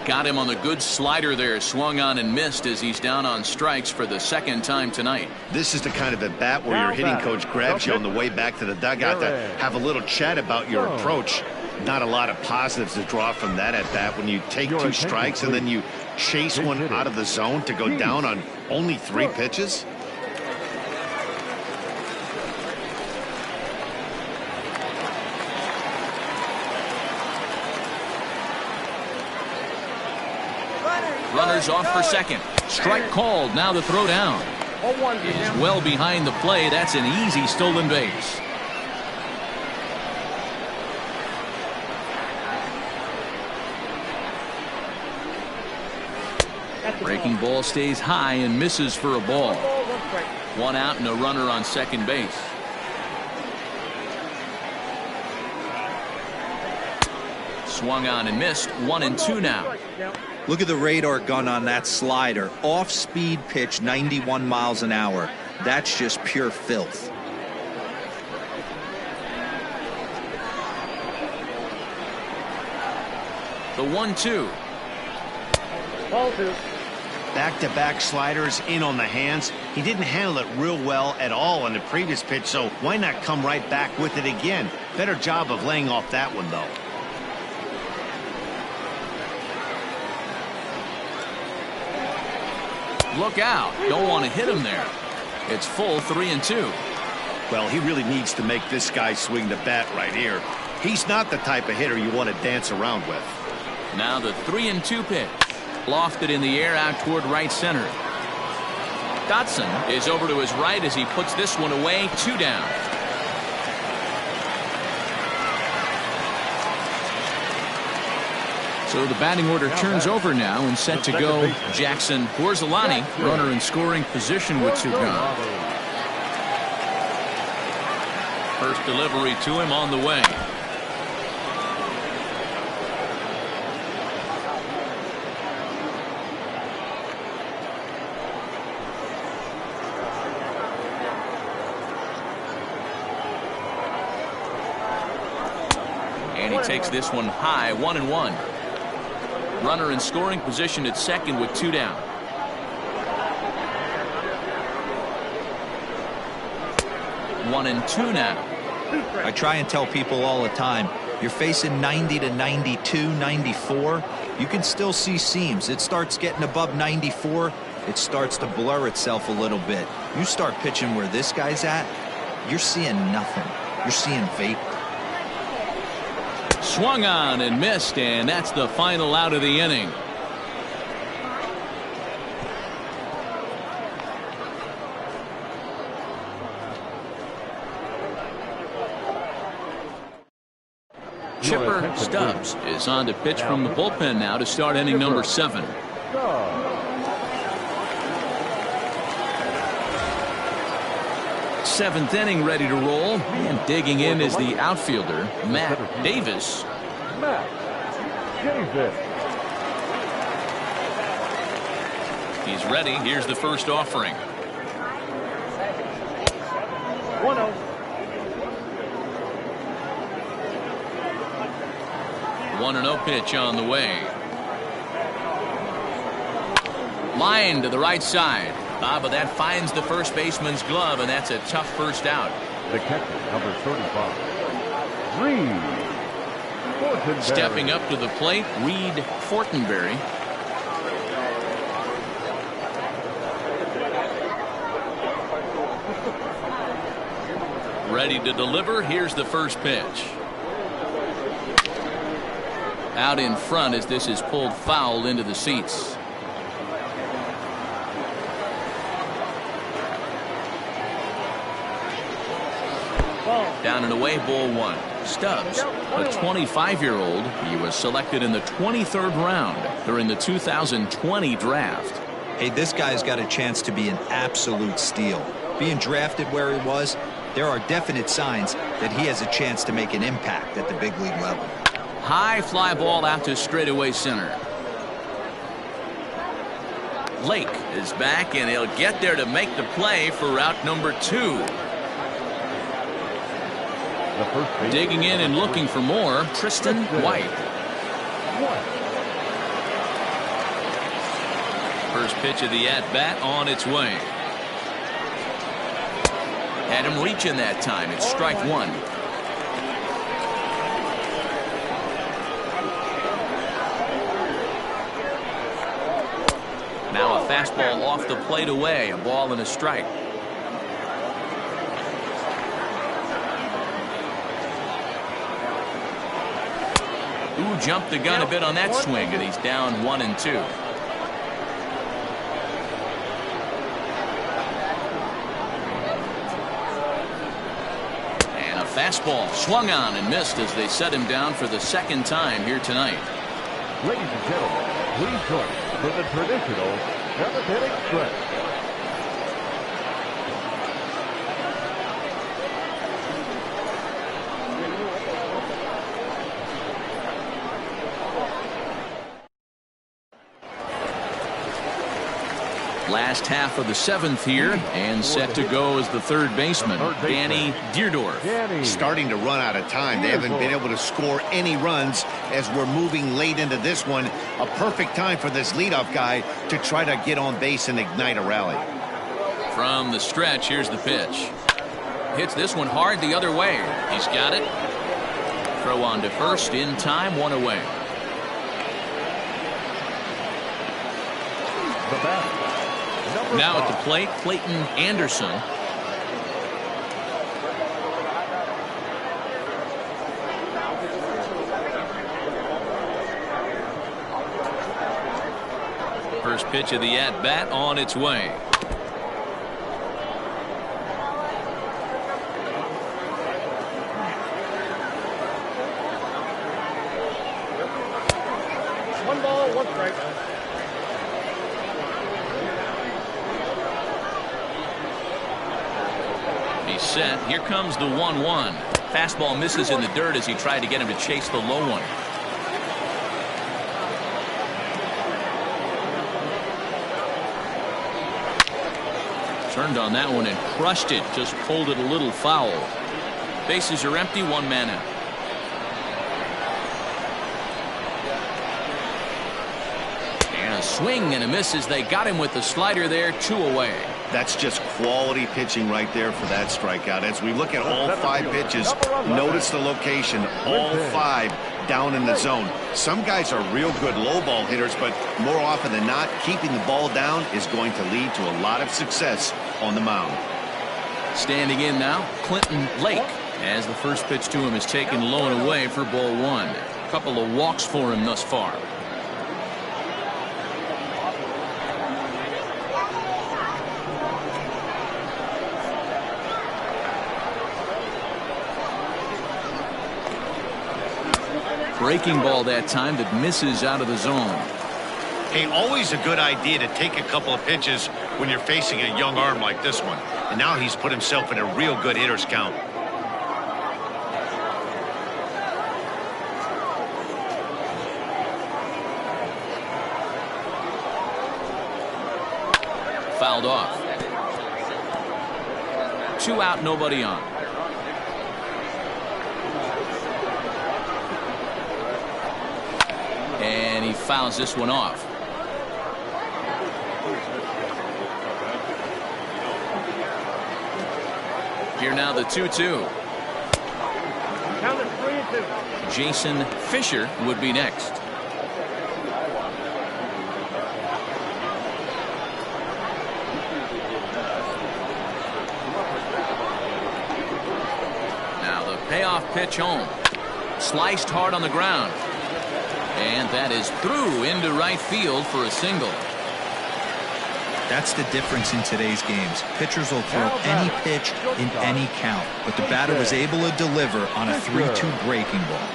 Got him on the good slider there. Swung on and missed as he's down on strikes for the 2nd time tonight. This is the kind of at bat where your hitting coach grabs you on the way back to the dugout to have a little chat about your approach. Not a lot of positives to draw from that at bat when you take 2 strikes and then you chase one out of the zone to go down on only 3 pitches. Runners off for 2nd. Strike called. Now the throw down is well behind the play. That's an easy stolen base. Breaking ball stays high and misses for a ball. 1 out and a runner on second base. Swung on and missed. 1-2 now. Look at the radar gun on that slider. Off-speed pitch, 91 miles an hour. That's just pure filth. The 1-2. Ball 2. Back-to-back sliders in on the hands. He didn't handle it real well at all on the previous pitch, so why not come right back with it again? Better job of laying off that one, though. Look out. Don't want to hit him there. It's full 3-2. Well, he really needs to make this guy swing the bat right here. He's not the type of hitter you want to dance around with. Now the 3-2 pitch. Lofted in the air out toward right center. Dotson is over to his right as he puts this one away. 2 down. So the batting order turns over now and set to go. Jackson Borzolani, runner in scoring position with 2 gone. First delivery to him on the way. And he takes this one high, 1-1. Runner in scoring position at second with 2 down. One and two now. I try and tell people all the time, you're facing 90 to 92, 94. You can still see seams. It starts getting above 94. It starts to blur itself a little bit. You start pitching where this guy's at, you're seeing nothing. You're seeing vapor. Swung on and missed, and that's the final out of the inning. Chipper Stubbs is on to pitch from the bullpen now to start inning number 7. Seventh inning ready to roll, and digging in is the outfielder Matt Davis. He's ready. Here's the first offering. 1-0. 1-0 pitch on the way. Line to the right side. But that finds the first baseman's glove, and that's a tough first out. The catcher, number 35, Reed Fortenberry. Stepping up to the plate, Reed Fortenberry. Ready to deliver. Here's the first pitch. Out in front as this is pulled foul into the seats. Down and away, ball 1. Stubbs, a 25-year-old. He was selected in the 23rd round during the 2020 draft. Hey, this guy's got a chance to be an absolute steal. Being drafted where he was, there are definite signs that he has a chance to make an impact at the big league level. High fly ball out to straightaway center. Lake is back, and he'll get there to make the play for route number 2. Digging in and looking for more, Tristan White. First pitch of the at-bat on its way. Had him reaching that time. It's strike 1. Now a fastball off the plate away. A ball and a strike. Ooh, jumped the gun a bit on that swing, and he's down 1-2. And a fastball swung on and missed as they set him down for the second time here tonight. Ladies and gentlemen, please join us for the traditional 7th inning stretch. Last half of the 7th here, and set to go as the third baseman, Danny Deerdorf. Starting to run out of time. They haven't been able to score any runs as we're moving late into this one. A perfect time for this leadoff guy to try to get on base and ignite a rally. From the stretch, here's the pitch. Hits this one hard the other way. He's got it. Throw on to first in time, 1 away. The batter. Now at the plate, Clayton Anderson. First pitch of the at-bat on its way. One ball, one strike. He's set. Here comes the 1-1. Fastball misses in the dirt as he tried to get him to chase the low one. Turned on that one and crushed it. Just pulled it a little foul. Bases are empty. One man out. And a swing and a miss as they got him with the slider there. 2 away. That's just quality pitching right there for that strikeout. As we look at all 5 pitches, notice the location. All 5 down in the zone. Some guys are real good low ball hitters, but more often than not, keeping the ball down is going to lead to a lot of success on the mound. Standing in now, Clayton Lake, as the first pitch to him is taken low and away for ball 1. A couple of walks for him thus far. Breaking ball that time that misses out of the zone. Hey, always a good idea to take a couple of pitches when you're facing a young arm like this one. And now he's put himself in a real good hitter's count. Fouled off. 2 out, nobody on. And he fouls this one off. Here now the 2-2. Count is 3-2. Jason Fisher would be next. Now the payoff pitch home. Sliced hard on the ground. And that is through into right field for a single. That's the difference in today's games. Pitchers will throw any pitch in any count, but the batter was able to deliver on a 3-2 breaking ball.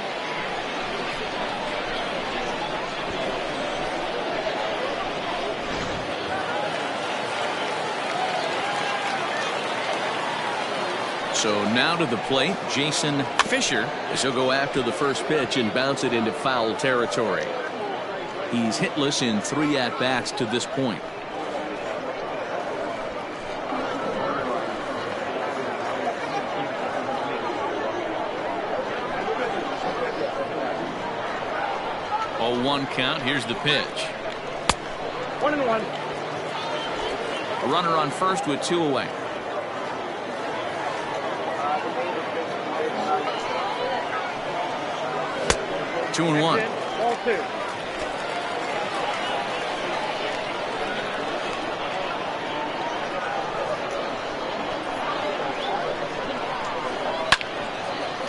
So now to the plate, Jason Fisher, as he'll go after the first pitch and bounce it into foul territory. He's hitless in 3 at-bats to this point. A 1 count. Here's the pitch. 1-1. A runner on first with 2 away. Two and 1. Ball 2.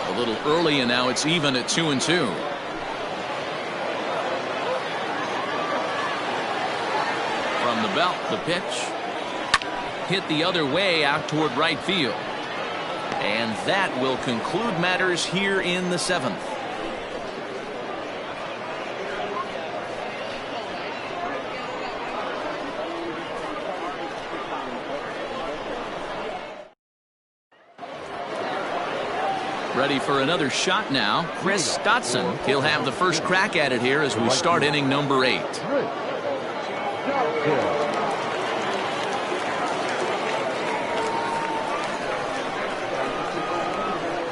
A little early, and now it's even at 2-2. From the belt, the pitch hit the other way out toward right field, and that will conclude matters here in the 7th. Ready for another shot now. Chris Stotson. He'll have the first crack at it here as we start inning number 8.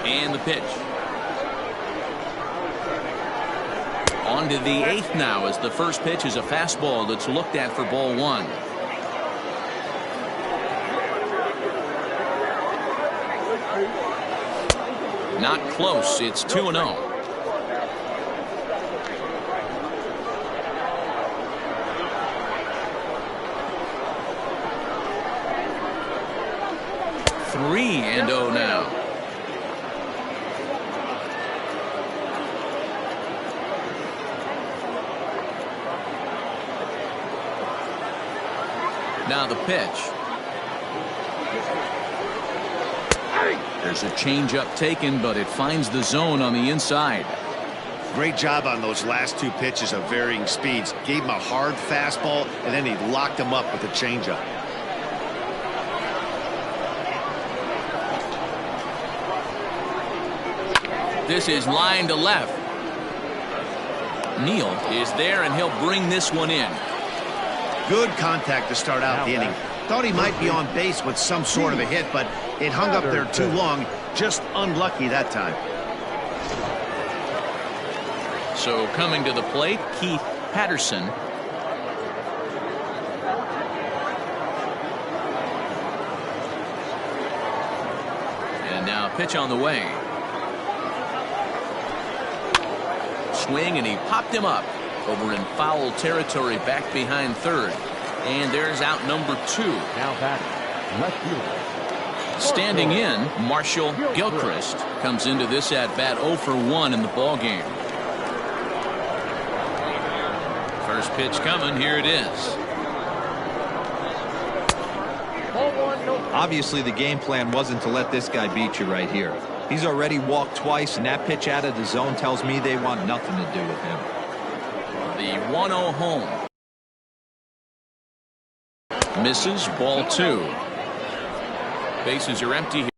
And the pitch. On to the 8th now as the first pitch is a fastball that's looked at for ball 1. Not close. It's 2-0. Three and 0 now. Now the pitch. There's a changeup taken, but it finds the zone on the inside. Great job on those last 2 pitches of varying speeds. Gave him a hard fastball, and then he locked him up with a changeup. This is line to left. Neal is there, and he'll bring this one in. Good contact to start out the inning. Thought he might be on base with some sort of a hit, but it hung up there too long. Just unlucky that time. So coming to the plate, Keith Patterson. And now pitch on the way. Swing, and he popped him up over in foul territory back behind third. And there's out number 2. Now batting, left fielder. Standing in, Marshall Gilchrist comes into this at bat 0 for 1 in the ball game. First pitch coming. Here it is. Obviously, the game plan wasn't to let this guy beat you right here. He's already walked twice, and that pitch out of the zone tells me they want nothing to do with him. The 1-0 home. Misses, ball 2. Bases are empty here.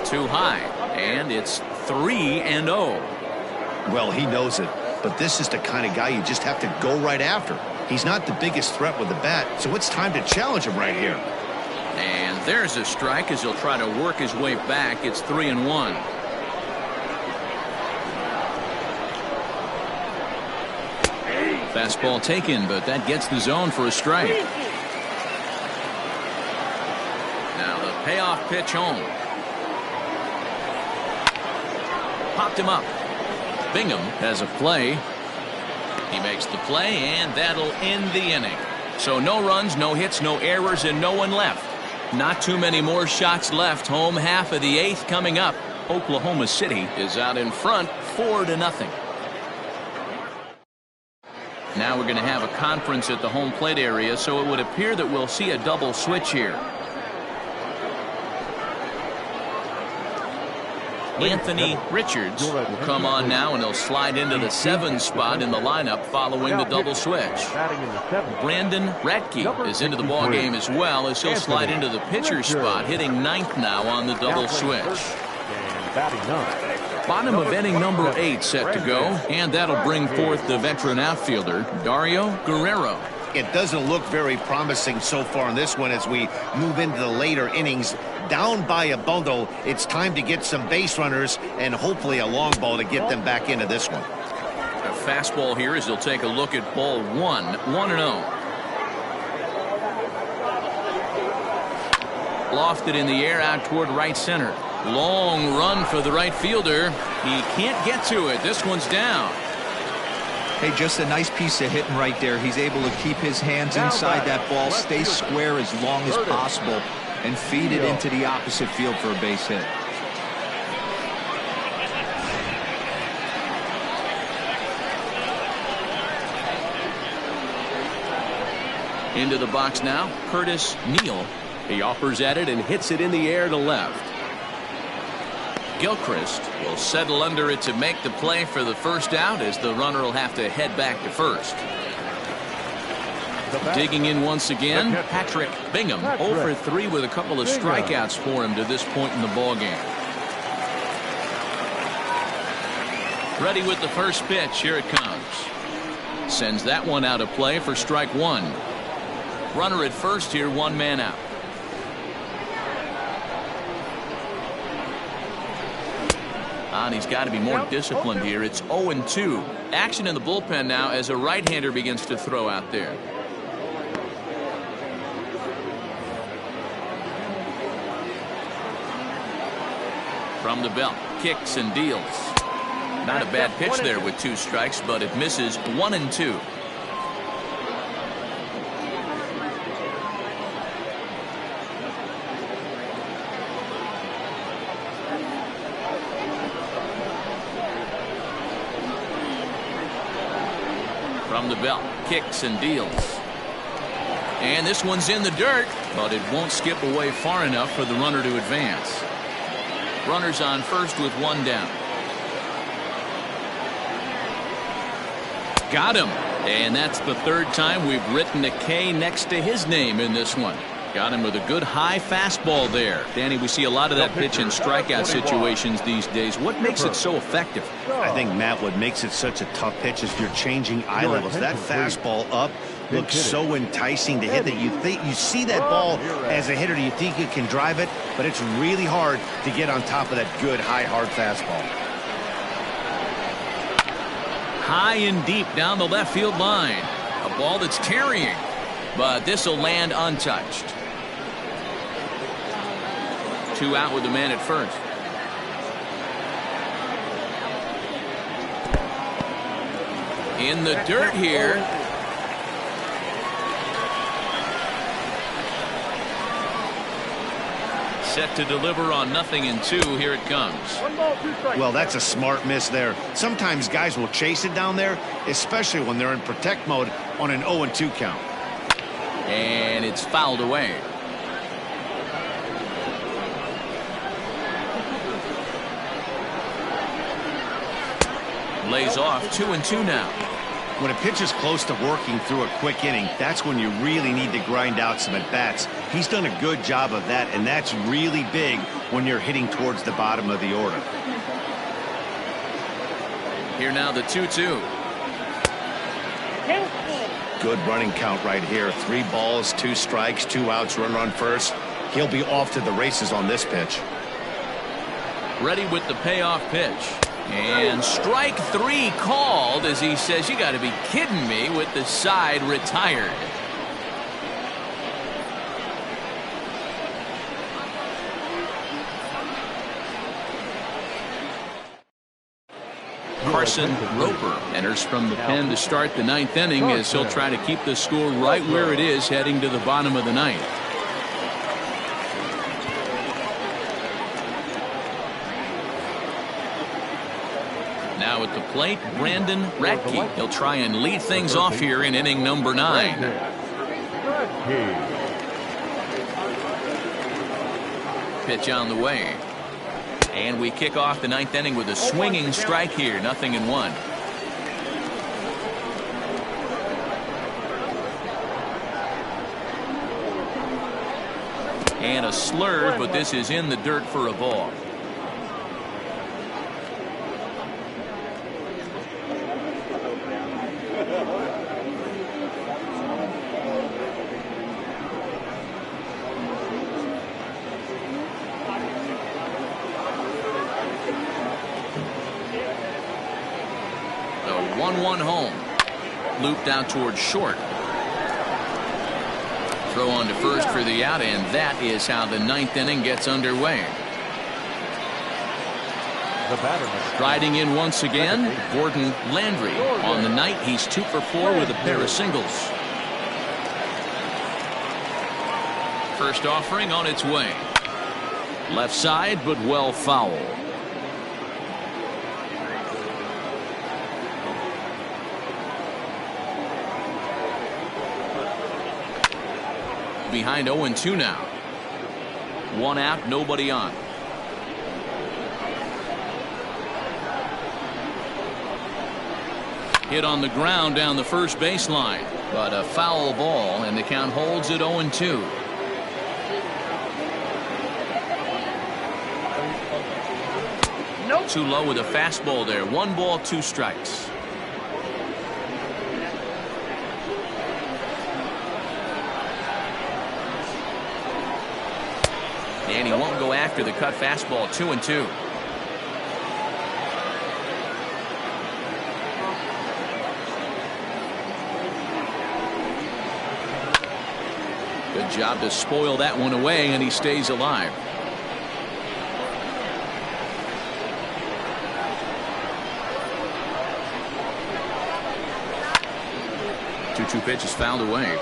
Too high, and it's 3-0. Well, he knows it, but this is the kind of guy you just have to go right after. He's not the biggest threat with the bat, so it's time to challenge him right here. And there's a strike as he'll try to work his way back. It's 3-1. Fastball taken, but that gets the zone for a strike. Now the payoff pitch home. Popped him up. Bingham has a play. He makes the play, and that'll end the inning. So no runs, no hits, no errors, and no one left. Not too many more shots left. Home half of the 8th coming up. Oklahoma City is out in front 4-0. Now we're going to have a conference at the home plate area, so it would appear that we'll see a double switch here. Anthony Richards will come on now, and he'll slide into the 7 spot in the lineup following the double switch. Brandon Ratke is into the ball game as well, as he'll slide into the pitcher spot, hitting 9th now on the double switch. Bottom of inning number 8 set to go, and that'll bring forth the veteran outfielder Dario Guerrero. It doesn't look very promising so far in this one as we move into the later innings. Down by a bundle, it's time to get some base runners and hopefully a long ball to get them back into this one. A fastball here as he'll take a look at ball 1, 1-0. Lofted in the air out toward right center. Long run for the right fielder. He can't get to it. This one's down. Hey, just a nice piece of hitting right there. He's able to keep his hands inside that ball, stay square as long as possible, and feed it into the opposite field for a base hit. Into the box now, Curtis Neal. He offers at it and hits it in the air to left. Gilchrist will settle under it to make the play for the first out, as the runner will have to head back to first. Digging in once again, Patrick Bingham, 0 for 3 with a couple of strikeouts for him to this point in the ball game. Ready with the first pitch. Here it comes. Sends that one out of play for strike 1. Runner at first here, 1 man out. And he's got to be more disciplined here. It's 0-2. Action in the bullpen now as a right-hander begins to throw out there. From the belt, kicks and deals. Not a bad pitch there with 2 strikes, but it misses. 1-2. From the belt, kicks and deals. And this one's in the dirt, but it won't skip away far enough for the runner to advance. Runners on first with 1 down. Got him. And that's the third time we've written a K next to his name in this one. Got him with a good high fastball there. Danny, we see a lot of that pitch in strikeout situations these days. What makes it so effective? I think, Matt, what makes it such a tough pitch is you're changing eye levels. That fastball up looks so enticing to hit that you see that ball as a hitter, you think you can drive it, but it's really hard to get on top of that good high hard fastball. High and deep down the left field line. A ball that's carrying, but this will land untouched. 2 out with the man at first. In the dirt here. Set to deliver on 0-2. Here it comes. Well, that's a smart miss there. Sometimes guys will chase it down there, especially when they're in protect mode on an 0-2 count. And it's fouled away. Lays off. 2-2 now. When a pitcher's close to working through a quick inning, that's when you really need to grind out some at-bats. He's done a good job of that, and that's really big when you're hitting towards the bottom of the order. Here now the 2-2. Good running count right here. 3 balls, 2 strikes, 2 outs, runner on first. He'll be off to the races on this pitch. Ready with the payoff pitch. And strike 3 called as he says, you got to be kidding me, with the side retired. Carson Roper enters from the pen to start the 9th inning as he'll try to keep the score right where it is heading to the bottom of the 9th. Now at the plate, Brandon Radke. He'll try and lead things off here in inning number 9. Pitch on the way. And we kick off the 9th inning with a swinging strike here. 0-1. And a slurve, but this is in the dirt for a ball. The 1-1 home. Looped out towards short. Throw on to first for the out, and that is how the 9th inning gets underway. Riding in once again, Gordon Landry. On the night, he's 2 for 4 with a pair of singles. First offering on its way. Left side, but well foul. Behind 0-2 now. 1 out, nobody on. Hit on the ground down the first baseline, but a foul ball, and the count holds at 0-2. Too low with a fastball there. 1 ball, 2 strikes. And he won't go after the cut fastball. 2-2. Good job to spoil that one away, and he stays alive. Two pitch is fouled away.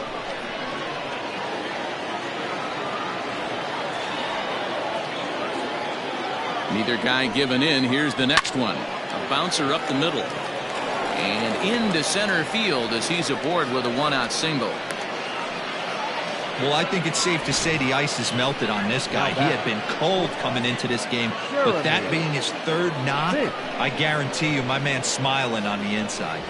Neither guy giving in. Here's the next one. A bouncer up the middle. And into center field as he's aboard with a 1-out single. Well, I think it's safe to say the ice is melted on this guy. He had been cold coming into this game, but that being his 3rd knock, I guarantee you my man's smiling on the inside.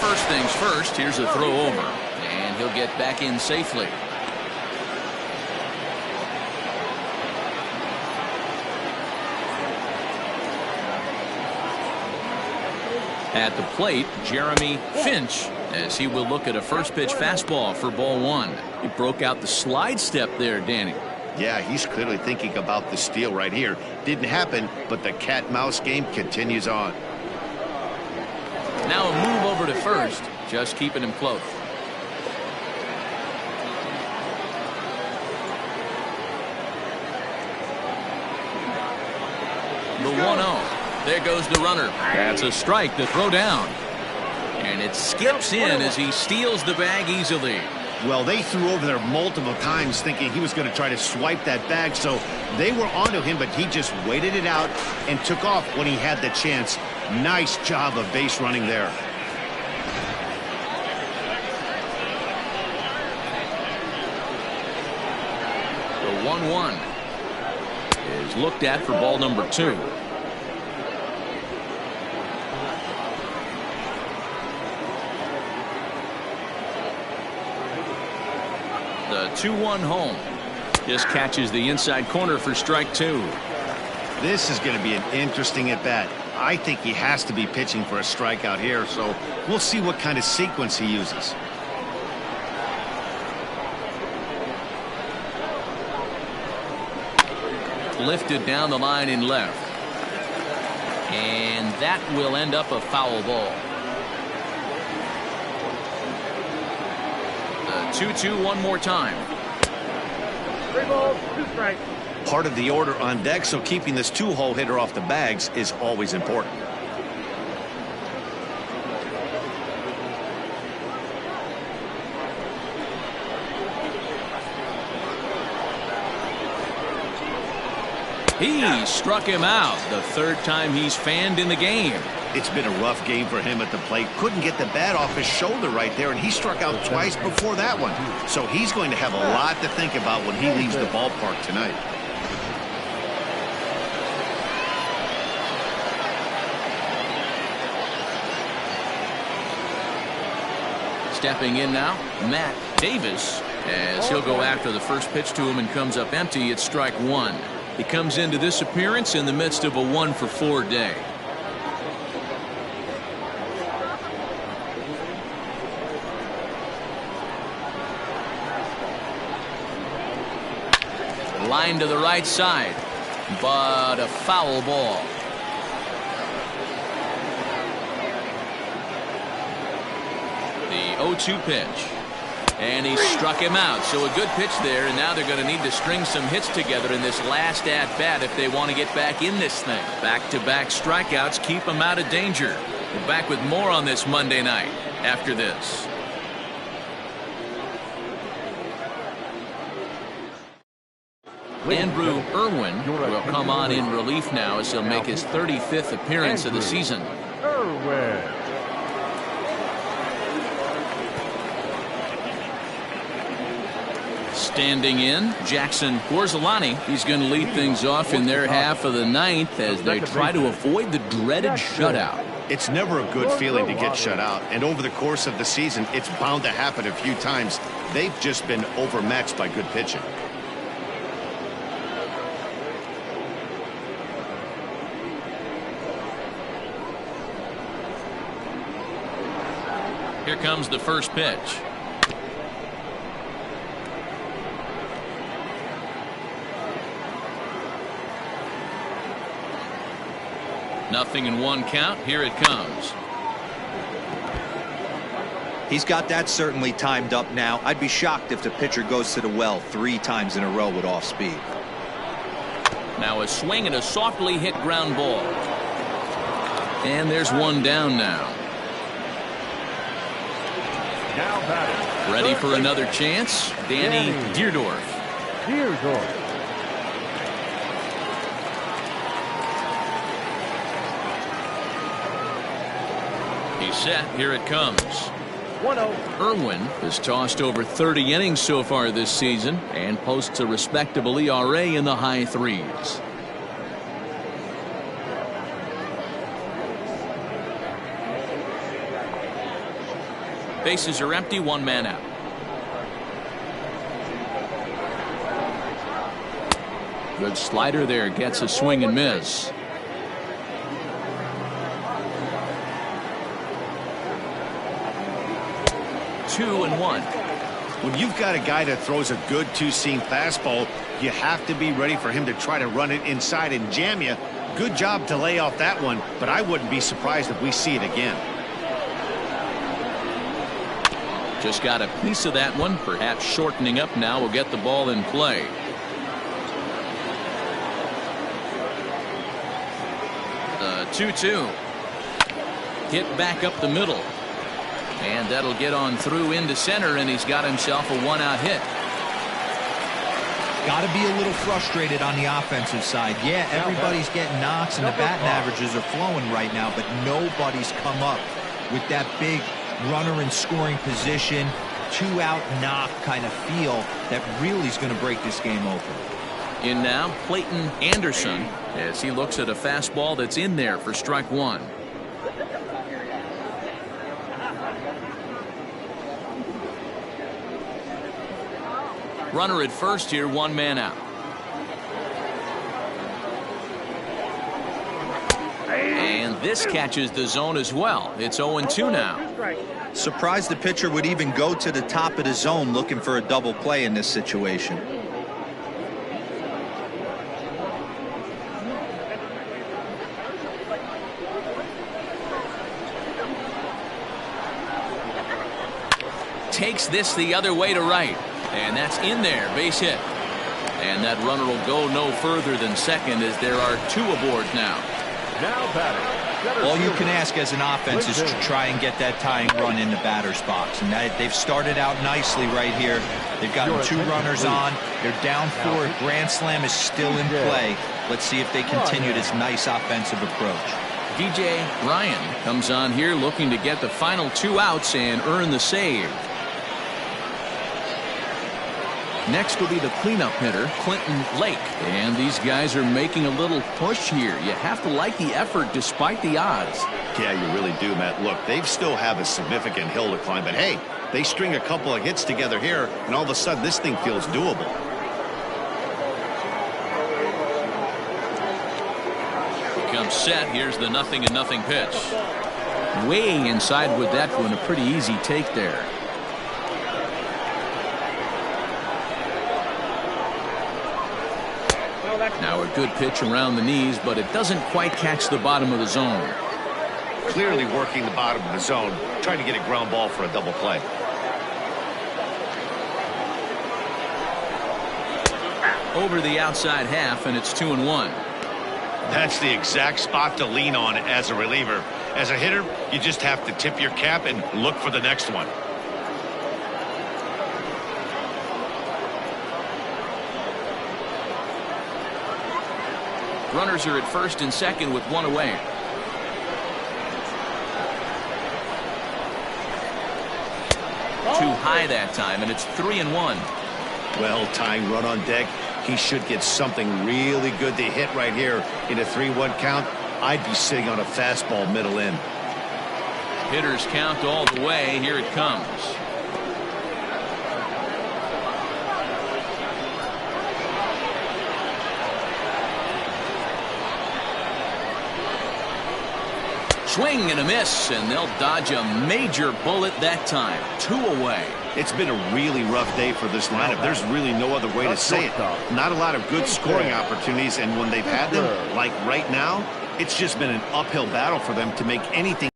First things first, here's a throw over. And he'll get back in safely. At the plate, Jeremy Finch, as he will look at a first pitch fastball for ball one. He broke out the slide step there, Danny. Yeah, he's clearly thinking about the steal right here. Didn't happen, but the cat-mouse game continues on. Now a move over to first, just keeping him close. The 1-0. There goes the runner. That's a strike to throw down. And it skips in as he steals the bag easily. Well, they threw over there multiple times thinking he was going to try to swipe that bag, so they were onto him, but he just waited it out and took off when he had the chance. Nice job of base running there. The 1-1 is looked at for ball number 2. The 2-1 home. Just catches the inside corner for strike 2. This is going to be an interesting at-bat. I think he has to be pitching for a strikeout here, so we'll see what kind of sequence he uses. Lifted down the line in left. And that will end up a foul ball. The 2-2 one more time. 3 balls, 2 strikes. Part of the order on deck, so keeping this 2-hole hitter off the bags is always important. He struck him out. The third time he's fanned in the game. It's been a rough game for him at the plate. Couldn't get the bat off his shoulder right there, and he struck out twice before that one. So he's going to have a lot to think about when he leaves the ballpark tonight. Stepping in now, Matt Davis, as he'll go after the first pitch to him and comes up empty. It's strike 1. He comes into this appearance in the midst of a 1-for-4 day. Line to the right side, but a foul ball. The 0-2 pitch. And he struck him out. So a good pitch there, and now they're going to need to string some hits together in this last at-bat if they want to get back in this thing. Back-to-back strikeouts keep them out of danger. We're back with more on this Monday night after this. Andrew Irwin will come on in relief now as he'll make his 35th appearance of the season. Irwin. Standing in, Jackson Gorzolani. He's going to lead things off in their half of the ninth as they try to avoid the dreaded shutout. It's never a good feeling to get shut out, and over the course of the season, it's bound to happen a few times. They've just been overmatched by good pitching. Here comes the first pitch. Nothing in 1 count. Here it comes. He's got that certainly timed up now. I'd be shocked if the pitcher goes to the well 3 times in a row with off speed. Now a swing and a softly hit ground ball. And there's one down now. Now batting. Ready for another chance? Danny Deerdorf. Deerdorf. He's set. Here it comes. 1-0. Irwin has tossed over 30 innings so far this season and posts a respectable ERA in the high 3s. Bases are empty, one man out. Good slider there, gets a swing and miss. Two and one. When you've got a guy that throws a good two-seam fastball, you have to be ready for him to try to run it inside and jam you. Good job to lay off that one, but I wouldn't be surprised if we see it again. Just got a piece of that one, perhaps shortening up now will get the ball in play. The 2-2. Hit back up the middle. And that'll get on through into center, and he's got himself a one-out hit. Got to be a little frustrated on the offensive side. Yeah, everybody's getting knocks and the batting averages are flowing right now, but nobody's come up with that big runner in scoring position, two-out knock kind of feel that really is going to break this game open. In now, Clayton Anderson, as he looks at a fastball that's in there for strike one. Runner at first here, one man out. And this catches the zone as well. It's 0-2 now. Surprised the pitcher would even go to the top of the zone looking for a double play in this situation. Takes this the other way to right. And that's in there, base hit. And that runner will go no further than second as there are two aboard now. Now batting. All you can ask as an offense is to try and get that tying run in the batter's box. And they've started out nicely right here. They've gotten two runners on. They're down four. Grand slam is still in play. Let's see if they continue this nice offensive approach. DJ Ryan comes on here looking to get the final two outs and earn the save. Next will be the cleanup hitter, Clinton Lake. And these guys are making a little push here. You have to like the effort despite the odds. Yeah, you really do, Matt. Look, they still have a significant hill to climb, but hey, they string a couple of hits together here, and all of a sudden this thing feels doable. Becomes set. Here's the 0-0 pitch. Way inside with that one. A pretty easy take there. Now a good pitch around the knees, but it doesn't quite catch the bottom of the zone. Clearly working the bottom of the zone, trying to get a ground ball for a double play. Over the outside half, and it's 2-1. That's the exact spot to lean on as a reliever. As a hitter, you just have to tip your cap and look for the next one. Runners are at first and second with one away. Too high that time, and it's 3-1. Well, tying run on deck. He should get something really good to hit right here in a 3-1 count. I'd be sitting on a fastball middle in. Hitters count all the way. Here it comes. Swing and a miss, and they'll dodge a major bullet that time. 2 away. It's been a really rough day for this lineup. There's really no other way to say it. Not a lot of good scoring opportunities, and when they've had them, like right now, it's just been an uphill battle for them to make anything.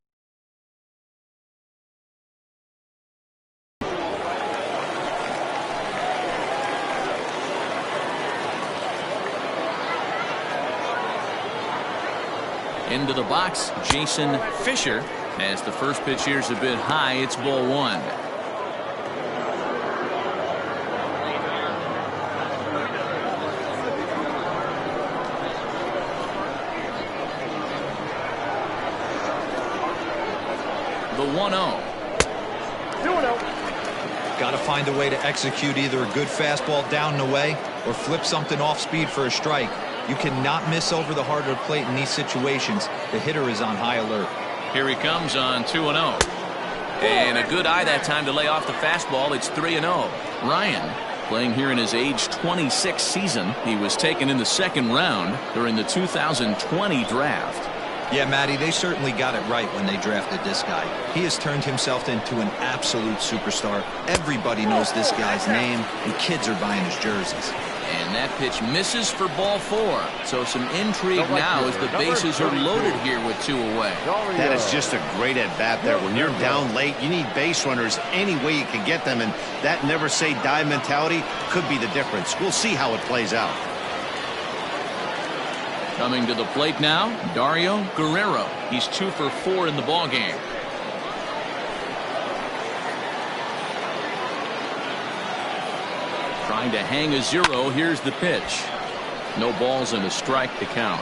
Into the box, Jason Fisher. As the first pitch here's a bit high, it's ball one. The 1-0. 2-0. Got to find a way to execute either a good fastball down and away or flip something off speed for a strike. You cannot miss over the heart of the plate in these situations. The hitter is on high alert. Here he comes on 2-0. And a good eye that time to lay off the fastball. It's 3-0. Ryan, playing here in his age 26 season. He was taken in the second round during the 2020 draft. Yeah, Matty, they certainly got it right when they drafted this guy. He has turned himself into an absolute superstar. Everybody knows this guy's name, and kids are buying his jerseys. And that pitch misses for ball 4. So some intrigue now as the bases are loaded here with 2 away. That is just a great at-bat there. When you're down late, you need base runners any way you can get them, and that never-say-die mentality could be the difference. We'll see how it plays out. Coming to the plate now, Dario Guerrero. He's 2 for 4 in the ballgame. Trying to hang a 0. Here's the pitch. No balls and a strike to count.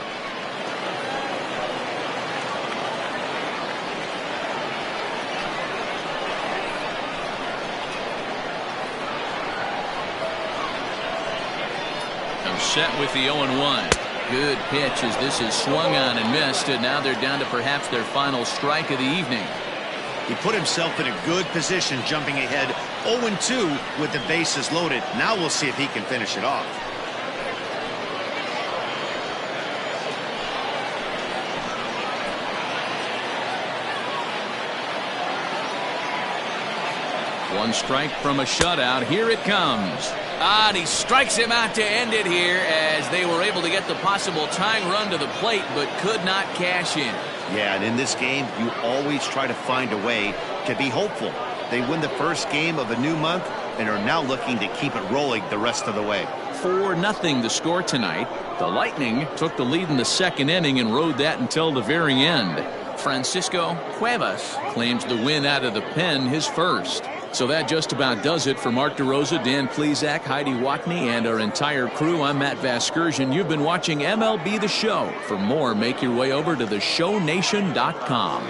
I'm set with the 0-1. Good pitch as this is swung on and missed, and now they're down to perhaps their final strike of the evening. He put himself in a good position jumping ahead 0-2 with the bases loaded. Now we'll see if he can finish it off. One strike from a shutout. Here it comes. And he strikes him out to end it here as they were able to get the possible tying run to the plate but could not cash in. Yeah, and in this game, you always try to find a way to be hopeful. They win the first game of a new month and are now looking to keep it rolling the rest of the way. 4-0 the score tonight. The Lightning took the lead in the second inning and rode that until the very end. Francisco Cuevas claims the win out of the pen, his first. So that just about does it for Mark DeRosa, Dan Plesac, Heidi Watney, and our entire crew. I'm Matt Vasgersian. You've been watching MLB The Show. For more, make your way over to theshownation.com.